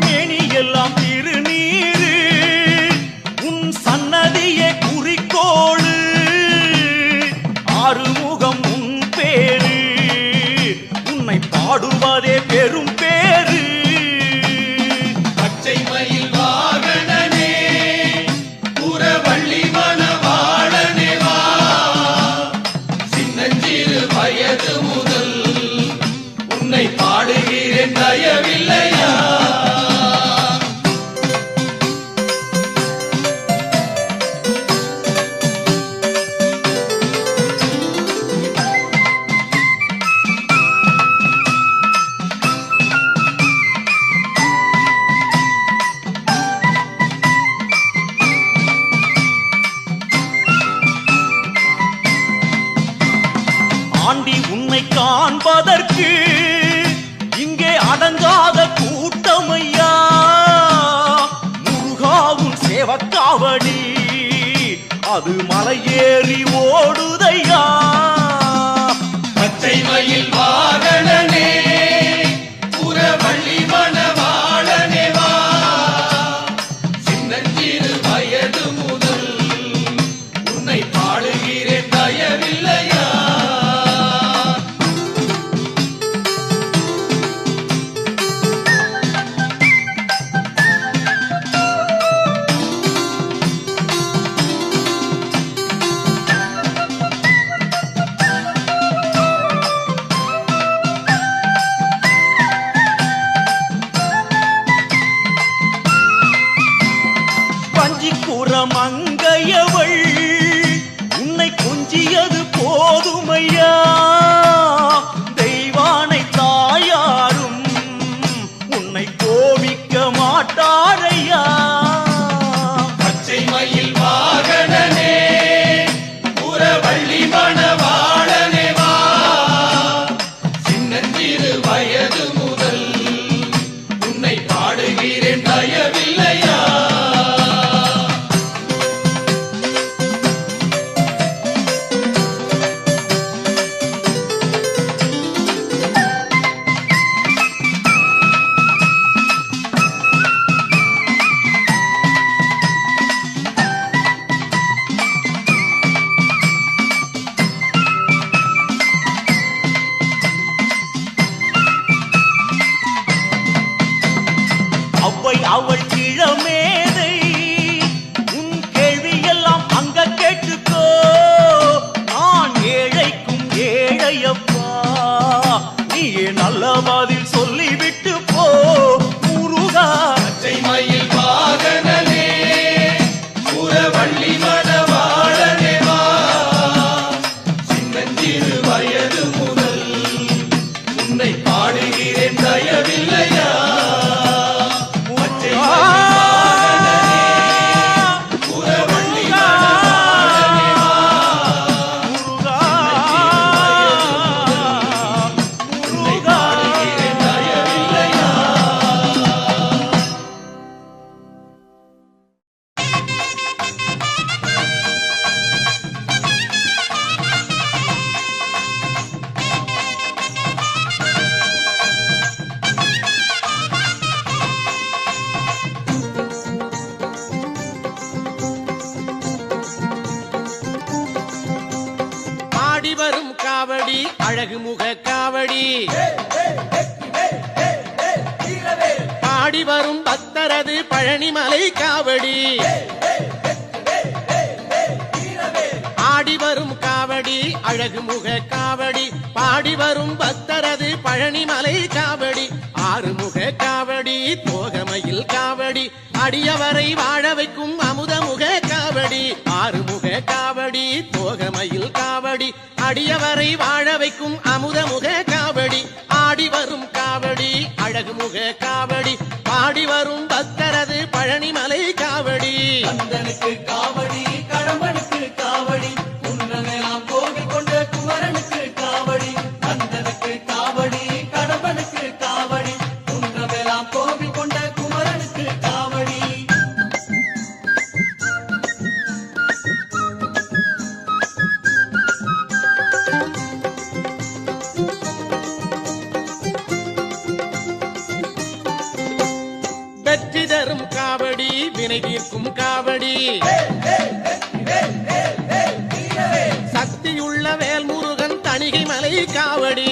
மேனியெல்லாம் திருநீரு உன் சன்னதியே குறிக்கோளு. ஆறுமுகம் உன் பேரு உன்னை பாடுவதே பெரும் பேரு. பச்சை மயில் வாகனனே புறவள்ளி மணவாளனே வா. சின்னஞ்சிறு வயது முதல் உன்னை பாடுகிறேன் தயவில்லையா. ஆண்டி உன்னை காண்பதற்கு இங்கே அடங்காத கூட்டமையா. முருகாவும் சேவக்காவடி அது மலையேறி ஓடுதையா. பச்சை மயில் வாகனனே புறவள்ளி மணவாளனே வா. சின்னஞ்சிறு வயது முதல் உன்னை பாடுகிறேன் தயவில்லையா. மங்கையவள் கொஞ்சியது போதுமையா தெய்வானை தாயாரும் உன்னை கோபிக்க மாட்டாரையா பச்சை மயில் வாகனனே புறவள்ளி மணவாளனே வா சின்னஞ்சிறு வயது முதல் உன்னை பாடுகிறேன் தயவில்லையா அவ்வை அவள் கிழமேதை உன் கேள்வியெல்லாம் அங்க கேட்டுக்கோ நான் ஏழைக்கும் ஏழையப்பா நீயே நல்ல பதில் சொல்லிவிட்டு போ முருகா பச்சை மயில் வாகனனே புறவள்ளி மணவாளனே வா சின்னஞ்சிறு வயது முதல் உன்னை பாடுகிறேன் தயவில்லையா பச்சை மயில் வாகனனே புறவள்ளி மணவாளனே வா உன்னை பாடுகிறேன் தயவில்லையா பாடி வரும் காவடி அழகு முக காவடி பாடி வரும் பக்தரது பழனிமலை காவடி ஆடி வரும் காவடி அழகு முக காவடி பாடி வரும் பக்தரது பழனிமலை காவடி ஆறுமுக காவடி தோகமையில் காவடி அடியவரை வாழ வைக்கும் அமுதமுக காவடி ஆறுமுக காவடி தோகமையில் காவடி அடியவரை வாழ வைக்கும் அமுதமுக காவடி ஆடி வரும் காவடி அழகுமுக காவடி பாடி வரும் பக்தரது பழனிமலை காவடி கந்தனுக்கு காவடி கடம்பனுக்கு காவடி உன்னமெல்லாம் கோவில் கொண்ட குமரனுக்கு காவடி கந்தனுக்கு காவடி கடம்பனுக்கு காவடி உன்னமெல்லாம் கோவில் கொண்ட குமரனுக்கு காவடி வெற்றி தரும் காவடி வினை தீர்க்கும் காவடி சக்தியுள்ள வேல்முருகன் தணிகை மலை காவடி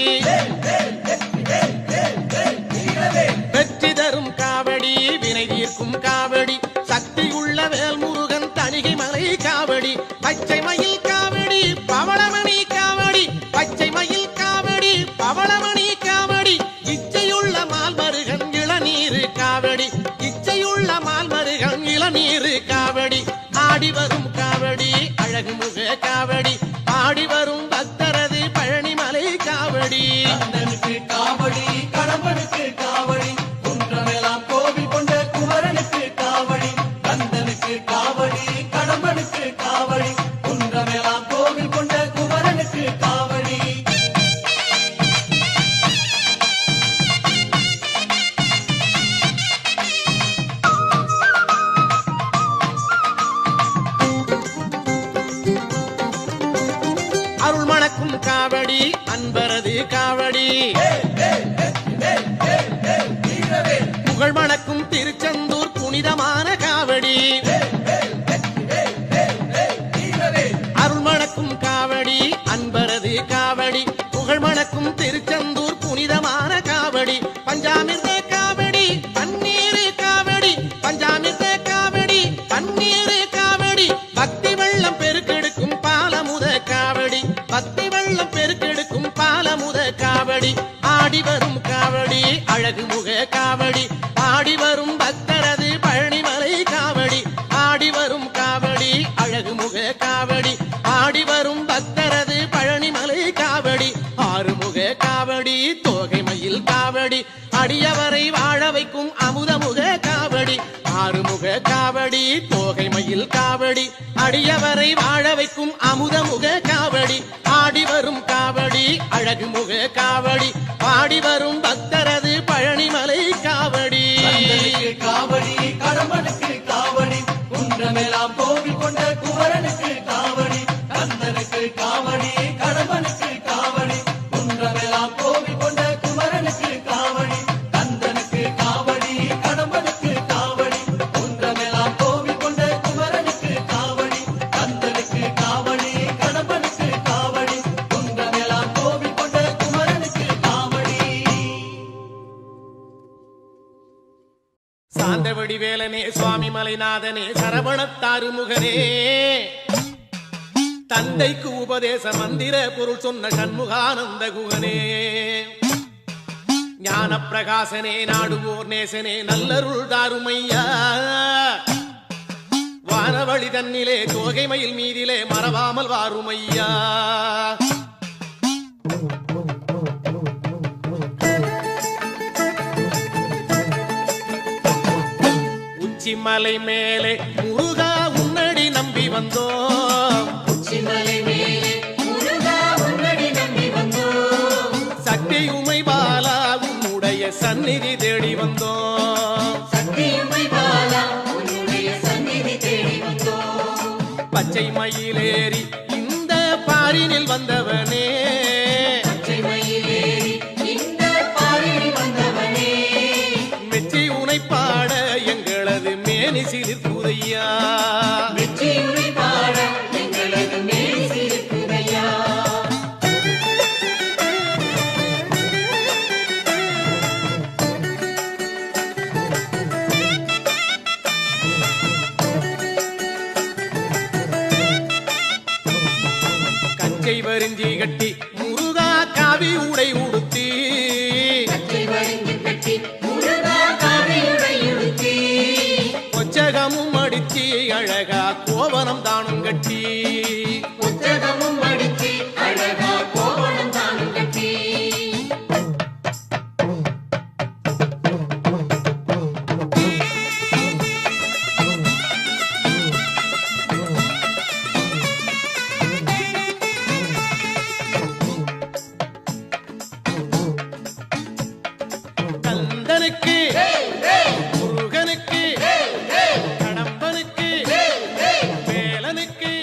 வெற்றி தரும் காவடி வினை தீர்க்கும் காவடி சக்தியுள்ள வேல்முருகன் தணிகை மலை காவடி பச்சை மயில் காவடி பவளமணி காவடி பச்சை மயில் காவடி பவளமணி காவடி இச்சையுள்ள மால்மருகன் இளநீரு காவடி இச்சையுள்ள மால்மருகன் இளநீரு காவடி ஆடி வரும் காவடி அழகுமுக காவடி பாடி வரும் பக்தரது பழனிமலை காவடி கந்தனுக்கு காவடி கடம்பனுக்கு காவடி குன்றமெல்லாம் கோவில் கொண்ட குமரனுக்கு காவடி கந்தனுக்கு காவடி கடம்பனுக்கு காவடி குன்றமெல்லாம் கோவில் கொண்ட குமரனுக்கு காவடி அருள் மணக்கும் காவடி அன்பரது காவடி புகழ் மணக்கும் திருச்செந்தூர் புனிதமான காவடி அருள் மணக்கும் காவடி அன்பரது காவடி புகழ் மணக்கும் திருச்செந்தூர் புனிதமான காவடி பஞ்சாமிர்த காவடி பன்னீரு காவடி பஞ்சாமிர்த காவடி பன்னீரு காவடி பக்தி வெள்ளம் பெருக்கெடுக்கும் பாலமுத காவடி பக்தி வெள்ளம் பெருக்கெடுக்கும் பாலமுத காவடி ஆடி வரும் காவடி அழகுமுக காவடி ஆடி வரும் பக்தரது பழனிமலை காவடி ஆடி வரும் காவடி அழகுமுக காவடி ஆடி வரும் பக்த அடியவரை வாழ வைக்கும் அமுதமுக காவடி ஆறுமுக காவடி தோகை மயில் காவடி அடியவரை வாழ வைக்கும் அமுதமுக காவடி ஆடி வரும் காவடி அழகு முக காவடி பாடி வரும் பக்தரது பழனிமலை காவடி காவடி கடம்பனுக்கு காவடி குன்றமெல்லாம் கோவில் கொண்ட குமரனுக்கு காவடி கந்தனுக்கு காவடி கடம்பனுக்கு காவடி குன்றமெல்லாம் கோவில் கொண்ட குமரனுக்கு காவடி கந்தனுக்கு காவடி கடம்பனுக்கு காவடி குன்றமெல்லாம் கோவில் கொண்ட குமரனுக்கு காவடி கந்தனுக்கு காவடி கடம்பனுக்கு காவடி குன்றமெல்லாம் கோவில் கொண்ட குமரனுக்கு காவடி. சாந்தவடி வேலனே சுவாமி மலைநாதனே சரவணத்தாறு முகனே தந்தைக்கு உபதேச மந்திர பொருள் சொன்ன சண்முகானந்த குகனே ஞான பிரகாசனே நாடுவோர் நேசனே நல்லருள் தாருமையா வானவழி தன்னிலே தோகை மயில் மீதிலே மறவாமல் வாருமையா உச்சிமலை மேலே முருகா உன்னடி நம்பி வந்தோம் உச்சிமலை மேலே முருகா உன்னடி நம்பி வந்தோம் சக்தி உமை பாலா உன்னுடைய சந்நிதி தேடி வந்தோம் சக்தியுமை பாலா உன்னுடைய சந்நிதி தேடி வந்தோம் பச்சை மயிலேறி இந்த பாரினில் வந்தவனே பச்சை மயிலேறி இந்த பாரில் வந்தவனே மெச்சி உனை பாட எங்களது மேனி சிலிர்ப்புதையா வெற்றியுரை பாட எங்களது மேல் சிரிப்புதையா கச்சை வரிஞ்சி கட்டி முருகா காவி உடை உடுத்தி கச்சை வரிந்து கட்டி முருகா காவியுடை உடுத்தி கொச்சகமும் அடிச்சி அழகா கோவனம் தானும் கட்டி புத்தகமும் அடித்து அழகா கோவணம் தானும் கட்டி கந்தனுக்கு முருகனுக்கு கடம்பனுக்கு வேலனுக்கு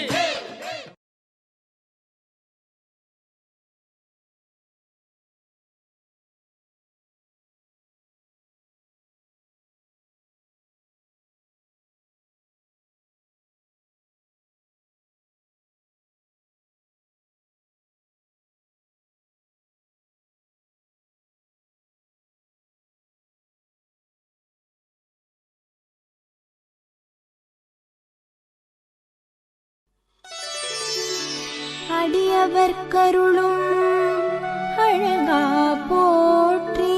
அடியவர் கருளும் அழகா போற்றி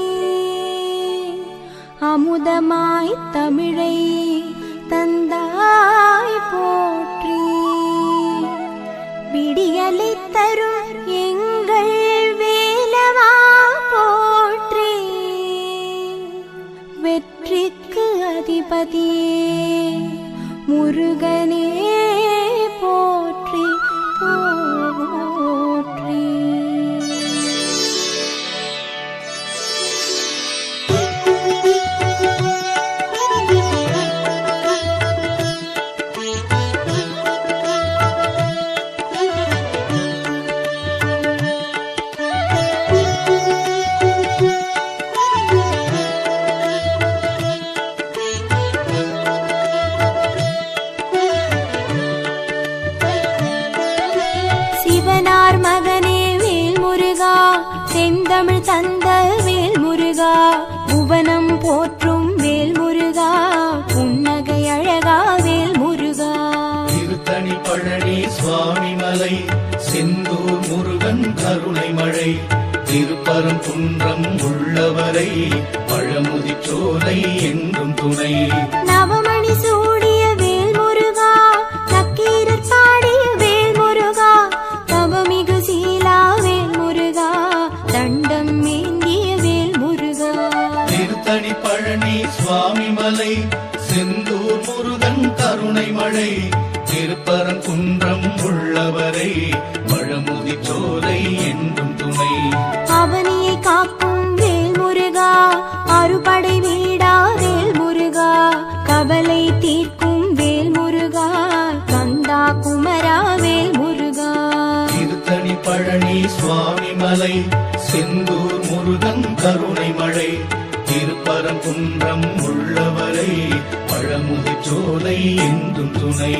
அமுதமாய் தமிழை தந்தாய் போற்றி விடியலை தரும் எங்கள் வேலவா போற்றி வெற்றிக்கு அதிபதியே முருகனே போற்றி போற்றி சிவனார் மகனே வேல் முருகா செந்தமிழ் தந்த வேல் முருகா புவனம் போற்றும் வேல் முருகா புன்னகை அழகா வேல் முருகா திருத்தணி பழனி சுவாமி மலை செந்தூர் முருகன் கருணை மழை திருப்பரங்குன்றம் உள்ளவரை பழமுதிச்சோலை என்றும் துணை நவமணி சூடிய வேல் முருகா நக்கீரர் பாடிய வேல் முருகா தவமிகு சீலா வேல் முருகா தண்டம் ஏந்திய வேல் முருகா கருணை மழை திருப்பரங்குன்றம் உள்ளவரை பழமுதி சோலை என்றும் துணை அவனியை காக்கும் வேல் முருகா அறுபடை வீடா வேல் முருகா கவலை தீர்க்கும் வேல் முருகா கந்தா குமரா வேல் முருகா திருத்தணி பழனி சுவாமி மலை செந்தூர் முருகன் கருணை மழை திருப்பரங்குன்றம் உள்ளவரை பழமுதி சோலை என்றும் துணை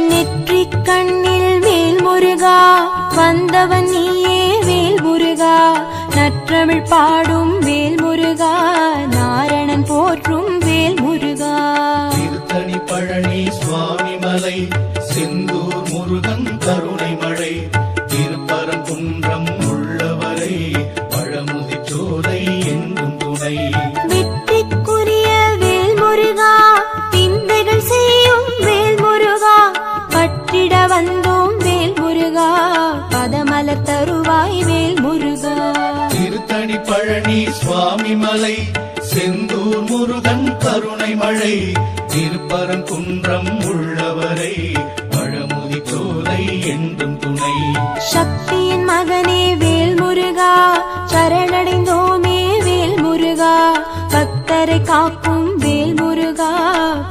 நெற்றிக் கண்ணில் வேல் முருகா வந்தவன் நீயே வேல் முருகா நற்றமிழ் பாடும் வேல் முருகா நாரணன் போற்றும் வேல் முருகா திருத்தணி பழனி சுவாமி மலை செந்தூர் முருகன் கருணை மழை திருப்பரங்குன்றம் உள்ளவரை பழமுதி சோலை என்றும் துணை வெற்றிக்குரிய வேல் முருகா விந்தைகள் செய்யும் வேல் முருகா பற்றிட வந்தோம் வேல் முருகா பதமலர் தருவாய் வேல் முருகா திருத்தணி பழனி சுவாமி மலை செந்தூர் முருகன் கருணை மழை திருப்பரங்குன்றம் உள்ளவரை பழமுதி சோலை என்றும் துணை சக்தியின் மகனே வேல் முருகா சரணடைந்தோமே வேல் முருகா பக்தரை காக்கும் வேல் முருகா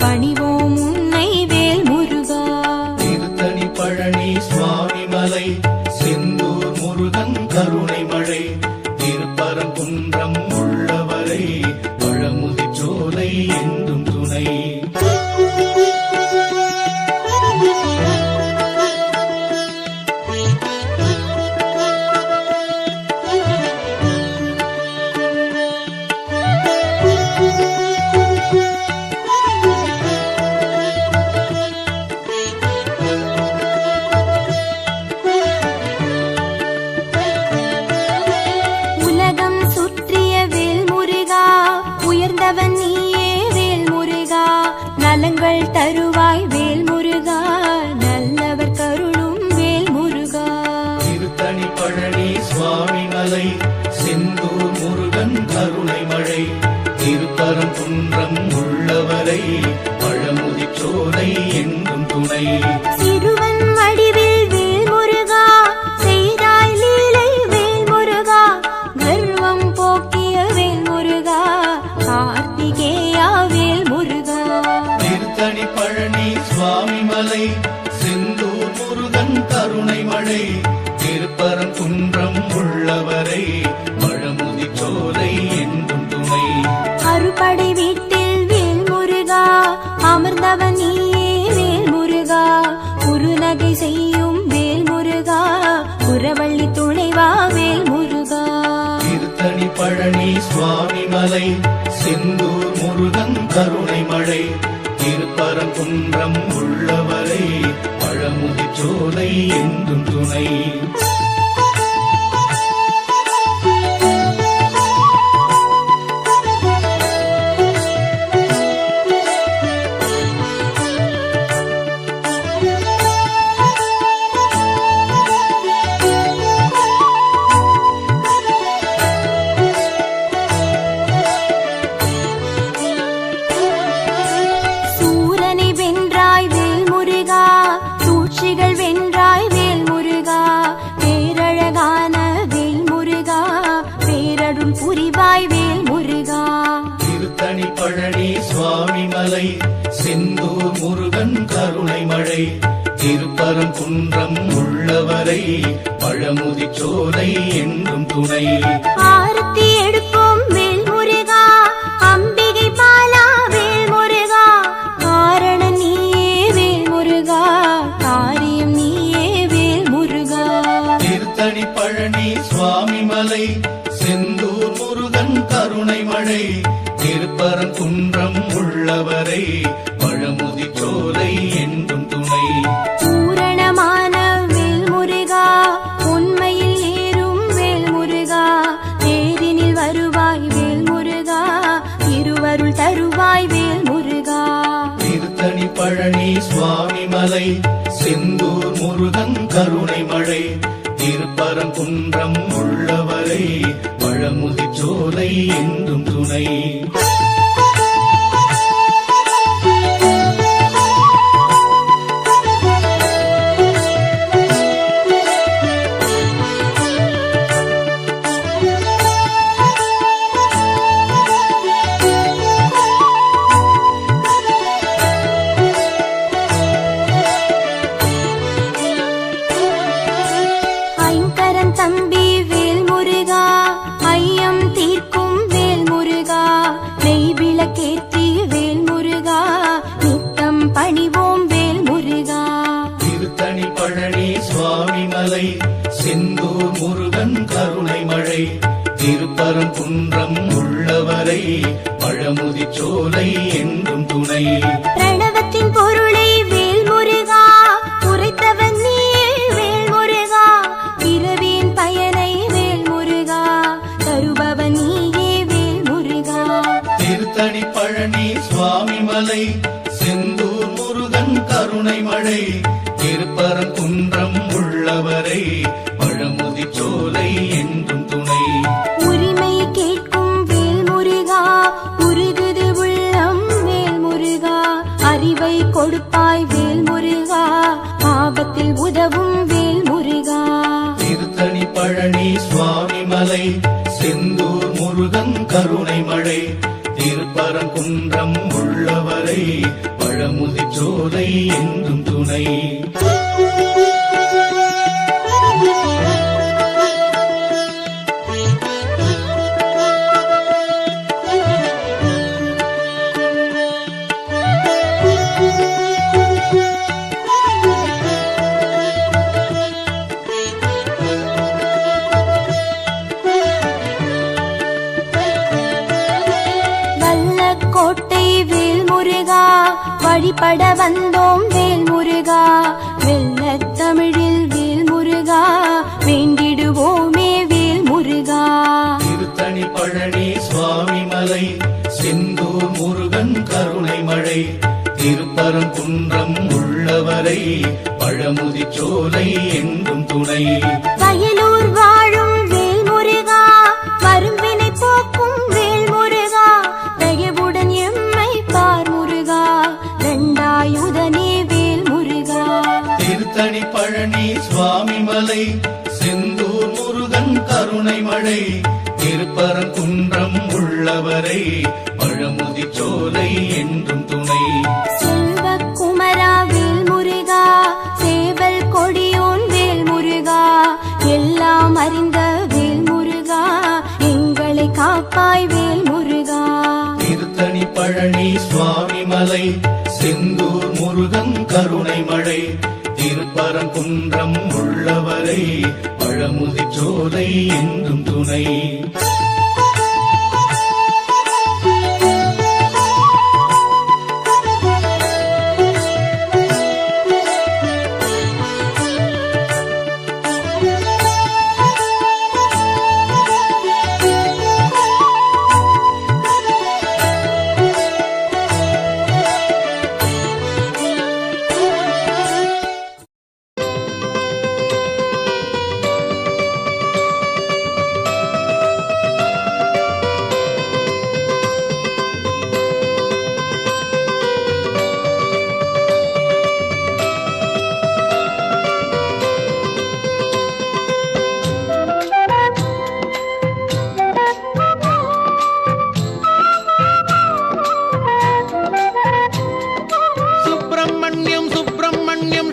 பணிவோம் உன்னை வேல் முருகா திருத்தணி பழனி சுவாமி மலை செந்தூர் முருகன் கருணை மழை திருப்பரங்குன்றம் உள்ளவரை பழமுதி சோலை என்றும் துணை உலகம் சுற்றிய வேல் முருகா உயர்ந்தவன் நீயே வேல் முருகா நலங்கள் தருவாய் வேல் முருகா நல்லவர் கருளும் வேல் முருகா திருத்தணி பழனி சுவாமி மலை செந்தூர் முருகன் கருணை மழை திருப்பரங்குன்றம் உள்ளவரை பழமுதி சோலை என்றும் துணை சிறுவன் வடிவில் வேல் முருகா செய்தாய் லீலை வேல் முருகா கர்வம் போக்கிய வேல் முருகா கார்த்திகேயா வேல் முருகா திருத்தணி பழனி சுவாமி மலை செந்தூர் முருகன் கருணை மழை திருப்பரங்குன்றம் உள்ளவரை பழமுதி சோலை என்றும் துணை அறுபடை வீட்டில் வேல் முருகா அமர்ந்தவன் நீயே வேல் முருகா குறுநகை செய்யும் வேல் முருகா குரவள்ளி துணைவா வேல் முருகா திருத்தணி பழனி சுவாமி மலை செந்தூர் முருகன் கருணை மழை திருப்பரங்குன்றம் உள்ளவரை பழமுதி சோலை என்றும் துணை சூரனை வென்றாய் வேல் முருகா சூழ்ச்சிகள் வென்றாய் வேல் முருகா பேரழகான வேல் முருகா பேரருள் புரிவாய் வேல் முருகா திருத்தணி பழனி சுவாமி மலை செந்தூர் முருகன் கருணை மழை திருப்பரங்குன்றம் உள்ளவரை பழமுதி சோலை என்றும் துணை ஆரத்தி எடுப்போம் வேல் முருகா அம்பிகை பாலா வேல் முருகா காரண நீயே வேல் முருகா காரியம் நீயே வேல் முருகா திருத்தணி பழனி சுவாமி மலை செந்தூர் முருகன் கருணை மழை திருப்பரங்குன்றம் உள்ளவரை பழமுதி சோலை என்றும் துணை பூரணமான வேல் முருகா உண்மையில் ஏறும் வேல் மலை செந்தூர் முருகன் கருணை மழை திருப்பரங்குன்றம் உள்ளவரை பழமுதிர் சோலை என்றும் துணை. தம்பி வேல் முருகா ஐயம் தீர்க்கும் வேல் முருகா நெய் விளக்கேற்றி வேல் முருகா நித்தம் பணிவோம் வேல் முருகா. திருத்தணி பழனி சுவாமி மலை செந்தூர் முருகன் கருணை மழை திருப்பரங்குன்றம் உள்ளவரை பழமுதிர் சோலை என்றும் துணை. பிரணவத்தின் பொருளை வேல் முருகா உரைத்தவன் நீ வேல் முருகா இரவின் பயனை வேல் முருகா தருபவன் நீயே வேல் முருகா. திருத்தணி பழனி சுவாமி மலை செந்தூர் முருகன் கருணை மழை திருப்பரங்குன்றம் உள்ளவரை பழமுதிர் சோலை என்றும் துணை. உரிமை கேட்கும் வேல் முருகா உருகுது உள்ளம் வேல் முருகா அறிவை கொடுப்பாய் வேல் முருகா ஆபத்தில் உதவும் வேல் முருகா. திருத்தணி பழனி சுவாமி மலை செந்தூர் முருகன் கருணை மழை திருப்பரங்குன்றம் உள்ளவரை பழமுதிர் சோலை என்றும் துணை. கோட்டை வேல் முருகா வழிபட வந்தோம் வேல் முருகா வெள்ளத் தமிழில் வேல் முருகா வேண்டிடுவோமே வேல் முருகா. திருத்தணி பழனி சுவாமி மலை செந்தூர் முருகன் கருணை மழை திருப்பரங்குன்றம் உள்ளவரை பழமுதிர் சோலை என்றும் துணை. வயலூர் வாழும் வேல் முருகா வரும்பினை போக்கும் வேல் முருகா தயவுடன் எம்மை பார் முருகா தண்டாயுதனே வேல் முருகா. திருத்தணி பழனி சுவாமி மலை செந்தூர் முருகன் கருணை மழை திருப்பரங்குன்றம் உள்ளவரை பழமுதிர் சோலை என்றும் துணை. செல்வக்குமரா வேல் முருகா சேவல் கொடியோன் வேல் முருகா எல்லாம் அறிந்த வேல் முருகா எங்களை காப்பாய் வேல் முருகா. திருத்தணி பழனி சுவாமி மலை செந்தூர் முருகன் கருணை மழை திருப்பரங்குன்றம் உள்ளவரை பழமுதிர் சோலை என்றும் துணை. சுப்பிரமணியம் சுப்பிரமணியம்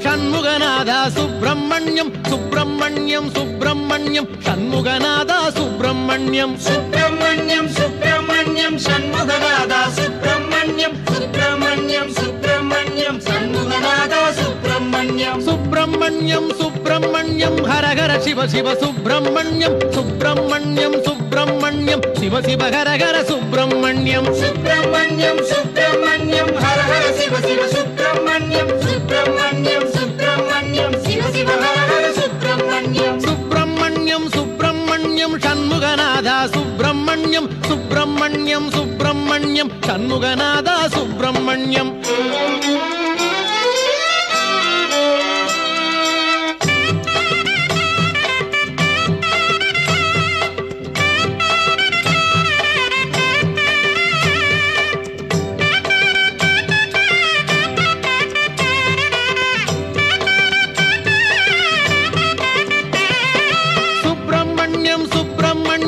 சுப்பிரமணியம் சண்முகநாதா சுப்பிரமணியம் சுப்பிரமணியம் சுப்பிரமணியம் சண்முகநாதா சுப்பிரமணியம் சுப்பிரமணியம் சுப்பிரமணியம் சண்முகநாதா சுப்பிரமணியம் சுப்பிரமணியம் சுப்பிரமணியம் ஹரஹர சிவ சிவ சுப்பிரமணியம் சுப்பிரமணியம் சுப்பிரமணியம் சிவ சிவ ஹரஹர சுப்பிரமணியம் சுப்பிரமணியம் சுப்பிரமணியம் ஹரஹர சிவ சிவ சுப்பிரமணியம் சுப்பிரமணியம் சுப்பிரமணியம் சிவ சிவ ஹரஹர சுப்பிரமணியம் சுப்பிரமணியம் சுப்பிரமணியம் சண்முகநாதா சுப்பிரமணியம் சுப்பிரமணியம் சுப்பிரமணியம் சண்முகநாதா சுப்பிரமணியம்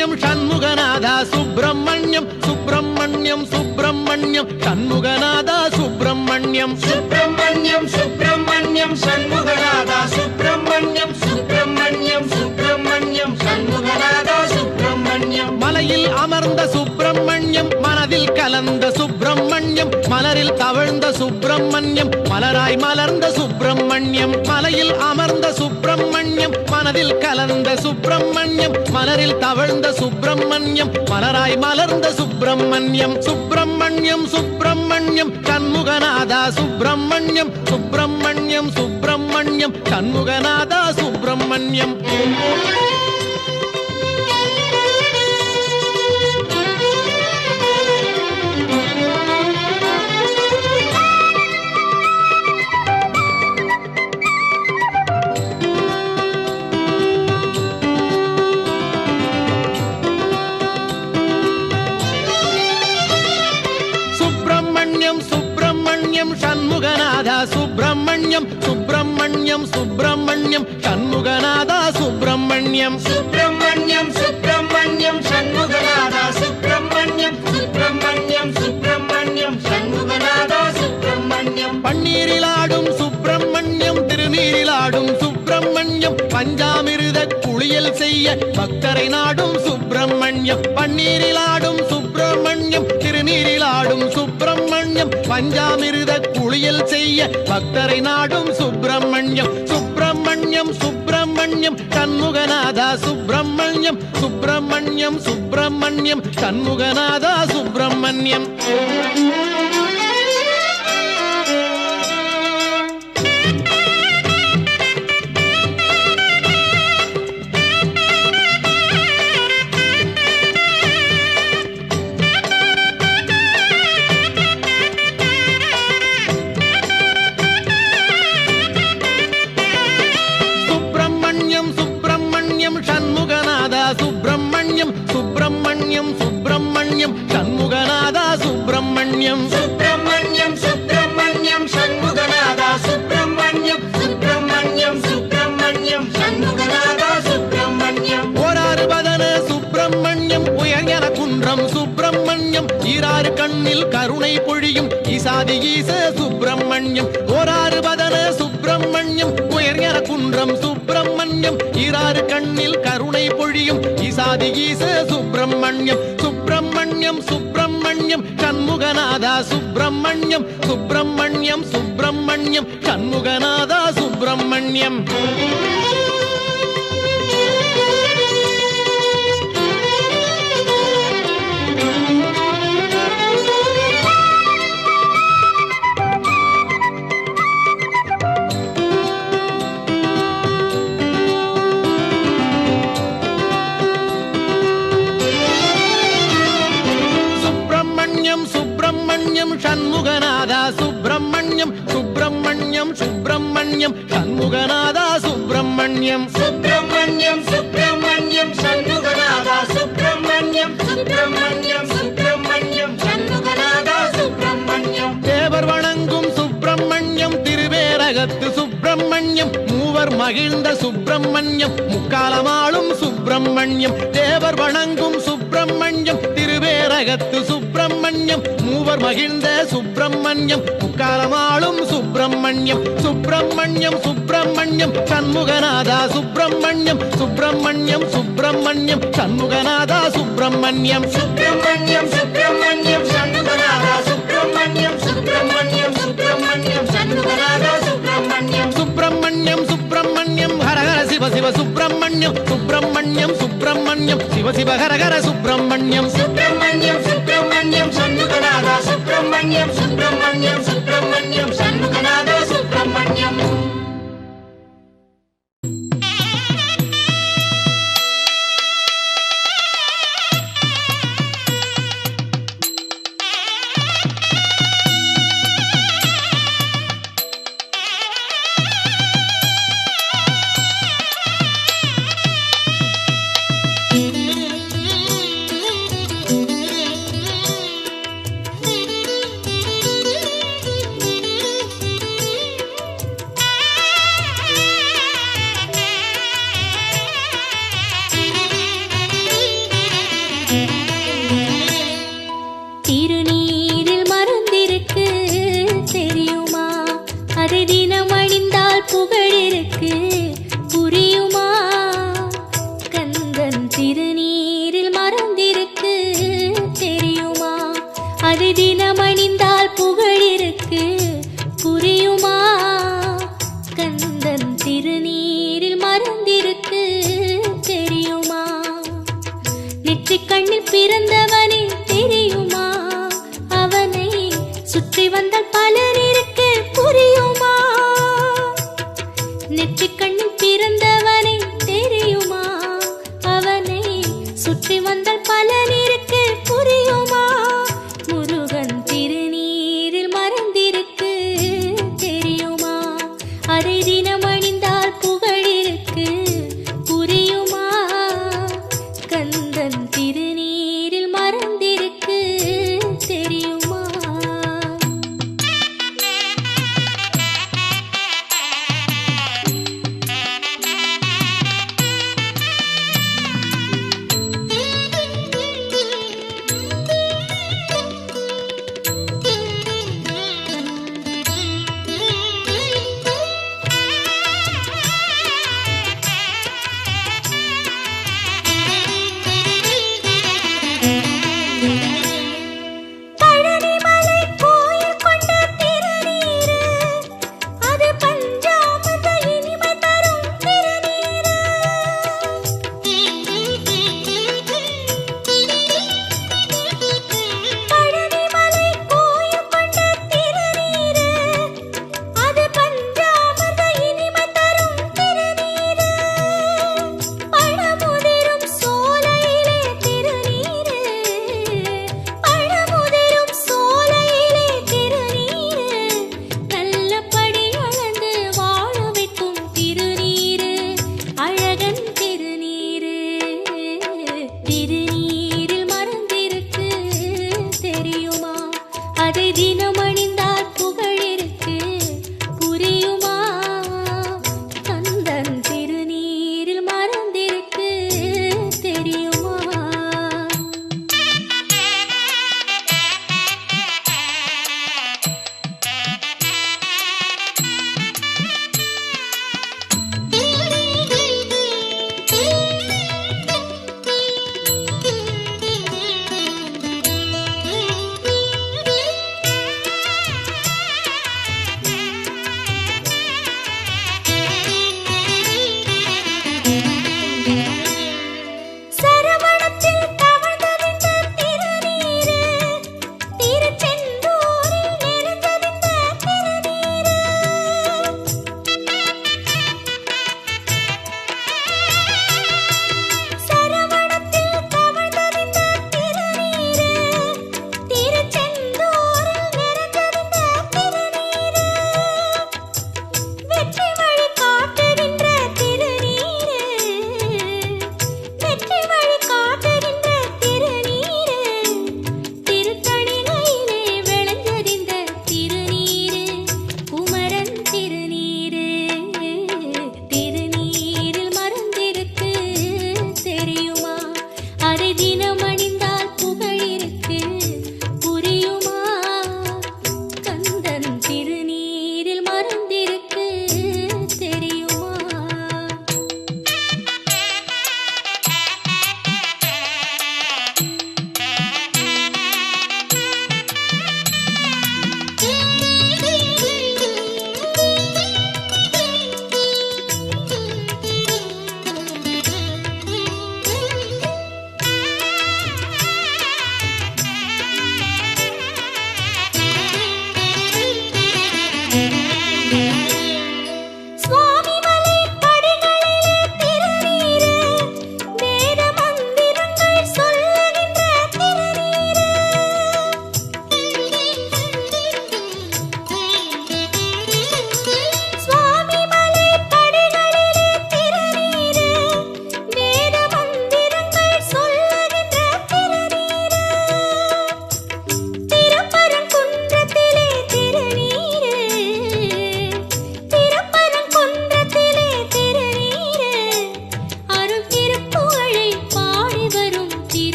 சுப்பிரமணியம் சண்முகநாதா சுப்பிரமணியம் சுப்பிரமணியம் சுப்பிரமணியம் சண்முகநாதா சுப்பிரமணியம் சுப்பிரமணியம் சுப்பிரமணியம் சண்முகநாதா சுப்பிரமணியம் சுப்பிரமணியம் சுப்பிரமணியம் சண்முகநாதா சுப்பிரமணியம் மலையில் அமர்ந்த சுப்பிரமணியம் மனதில் கலந்த சுப்பிரமணியம் மலரில் தவழ்ந்த சுப்பிரமணியம் மலராய் மலர்ந்த சுப்பிரமணியம் மலையில் அமர்ந்த சுப்பிரமணியம் மனதில் கலந்த சுப்பிரமணியம் மலரில் தவழ்ந்த சுப்பிரமணியம் மலராய் மலர்ந்த சுப்பிரமணியம் சுப்பிரமணியம் சுப்பிரமணியம் சண்முகநாதா சுப்பிரமணியம் சுப்பிரமணியம் சுப்பிரமணியம் சண்முகநாதா சுப்பிரமணியம் சுப்பிரமணியம் சண்முகநாதா சுப்பிரமணியம் சுப்பிரமணியம் சுப்பிரமணியம் சண்முகநாதா சுப்பிரமணியம் சுப்பிரமணியம் சுப்பிரமணியம் சண்முகநாதா சுப்பிரமணியம் சுப்பிரமணியம் சுப்பிரமணியம் சண்முகநாதா சுப்பிரமணியம் பன்னீரிலாடும் சுப்பிரமணியம் திருநீரிலாடும் சுப்பிரமணியம் பஞ்சாமிருத குளியல் செய்ய பக்தரை நாடும் சுப்பிரமணியம் பன்னீரிலாடும் சுப்பிரமணியம் திருநீரிலாடும் சுப்பிரமணியம் பஞ்சாமிருத குளியல் செய்ய பக்தரை நாடும் சுப்பிரமணியம் சுப்பிரமணியம் சுப்பிரமணியம் சண்முகநாதா சுப்பிரமணியம் சுப்பிரமணியம் சுப்பிரமணியம் சண்முகநாதா சுப்பிரமணியம் சண்முகநாதா சுப்பிரமணியம் சுப்பிரமணியம் சுப்பிரமணியம் சண்முகநாதா சுப்பிரமணியம் சுப்பிரமணியம் சுப்பிரமணியம் சண்முகநாதா சுப்பிரமணியம் சுப்பிரமணியம் சுப்பிரமணியம் சண்முகநாதா சுப்பிரமணியம் ஓராறு பதன சுப்பிரமணியம் உயர்ஞன குன்றம் சுப்பிரமணியம் ஈராறு கண்ணில் கருணை பொழியும் ஈசாதி ஈச சுப்பிரமணியம் ஓராறு பதன சுப்பிரமணியம் உயர்ஞன குன்றம் சுப்பிரமணியம் ஈராறு கண்ணில் கருணை பொழியும் ஈசாதி ஈச சுப்பிரமணியம் சுப்பிரமணியம் சுப்பிரமணியம் சண்முகநாதா சுப்பிரமணியம் சுப்பிரமணியம் சுப்பிரமணியம் சண்முகநாதா சுப்பிரமணியம் சுப்பிரமணியம் சண்முகநாதா சுப்பிரமணியம் சுப்பிரமணியம் சுப்பிரமணியம் சண்முகநாதா சுப்பிரமணியம் சுப்பிரமணியம் சுப்பிரமணியம் சண்முகநாதா சுப்பிரமணியம் சுப்பிரமணியம் சுப்பிரமணியம் சண்முகநாதா சுப்பிரமணியம் தேவர் வணங்கும் சுப்பிரமணியம் திருவேரகத்து சுப்பிரமணியம் மூவர் மகிழ்ந்த சுப்பிரமணியம் முக்காலமாளும் சுப்பிரமணியம் தேவர் வணங்கும் சுப்பிரமணியம் திருவேரகத்து சுப்பிரமணியம் மூவர் மகிழ்ந்த சுப்பிரமணியம் முக்காலமாளும் சுப்பிரமணியம் சுப்பிரமணியம் சுப்பிரமணியம் சண்முகநாதா சுப்பிரமணியம் சுப்பிரமணியம் சுப்பிரமணியம் சண்முகநாதா சுப்பிரமணியம் சுப்பிரமணியம் சுப்பிரமணியம் சண்முகநாதா சுப்பிரமணியம் சுப்பிரமணியம் சுப்பிரமணியம் சண்முகநாதா சுப்பிரமணியம் சுப்பிரமணியம் சுப்பிரமணியம் ஹரஹர சிவ சிவ சுப்பிரமணியம் சுப்பிரமணியம் சுப்பிரமணியம் சிவ சிவ ஹரஹர சுப்பிரமணியம் சுப்பிரமணியம் சுப்பிரமணியம் சண்முகநாதா சுப்பிரமணியம் சுப்பிரமணியம் சுப்பிரமணியம் சண்முகநாதா சுப்பிரமணியம் திருநீரில் மறந்திருக்கு தெரியுமா? அது தினமணிந்தால் புகழிருக்கு புரியுமா? கந்தன் திருநீரில் மறந்திருக்கு தெரியுமா? நெற்றிக் கண்ணில் பிறந்தவனே தெரியுமா? அவனை சுற்றி வந்தால் பலன் இருக்கு புரியுமா? நெற்றிக் கண்ணில் பிறந்தவனே தெரியுமா? அவனை சுற்றி வந்தால் பலன் இருக்கு புரியுமா? முருகன் திருநீரில் மறந்திருக்கு தெரியுமா? அதை தினமணிந்தால் புகழிருக்கு புரியுமா? கந்தன் திருநீரில் மறந்திருக்கு தெரியுமா? பழனிமலை கோயில் கொண்ட திருநீரு, அது பஞ்சாமிர்த இனிமை தரும் திருநீரு. பழனிமலை கோயில் கொண்ட திருநீரு, அது பஞ்சாமிர்த இனிமை தரும் திருநீரு. பழமுதிரும் சோலையிலே திருநீரு, பழமுதிரும் சோலையிலே திருநீரு. நல்லபடி அளந்து வாழ வைக்கும் திருநீரு, அழகன் திருநீரு. திருநீரில் மறந்திருக்கு தெரியுமா? அதை தினம்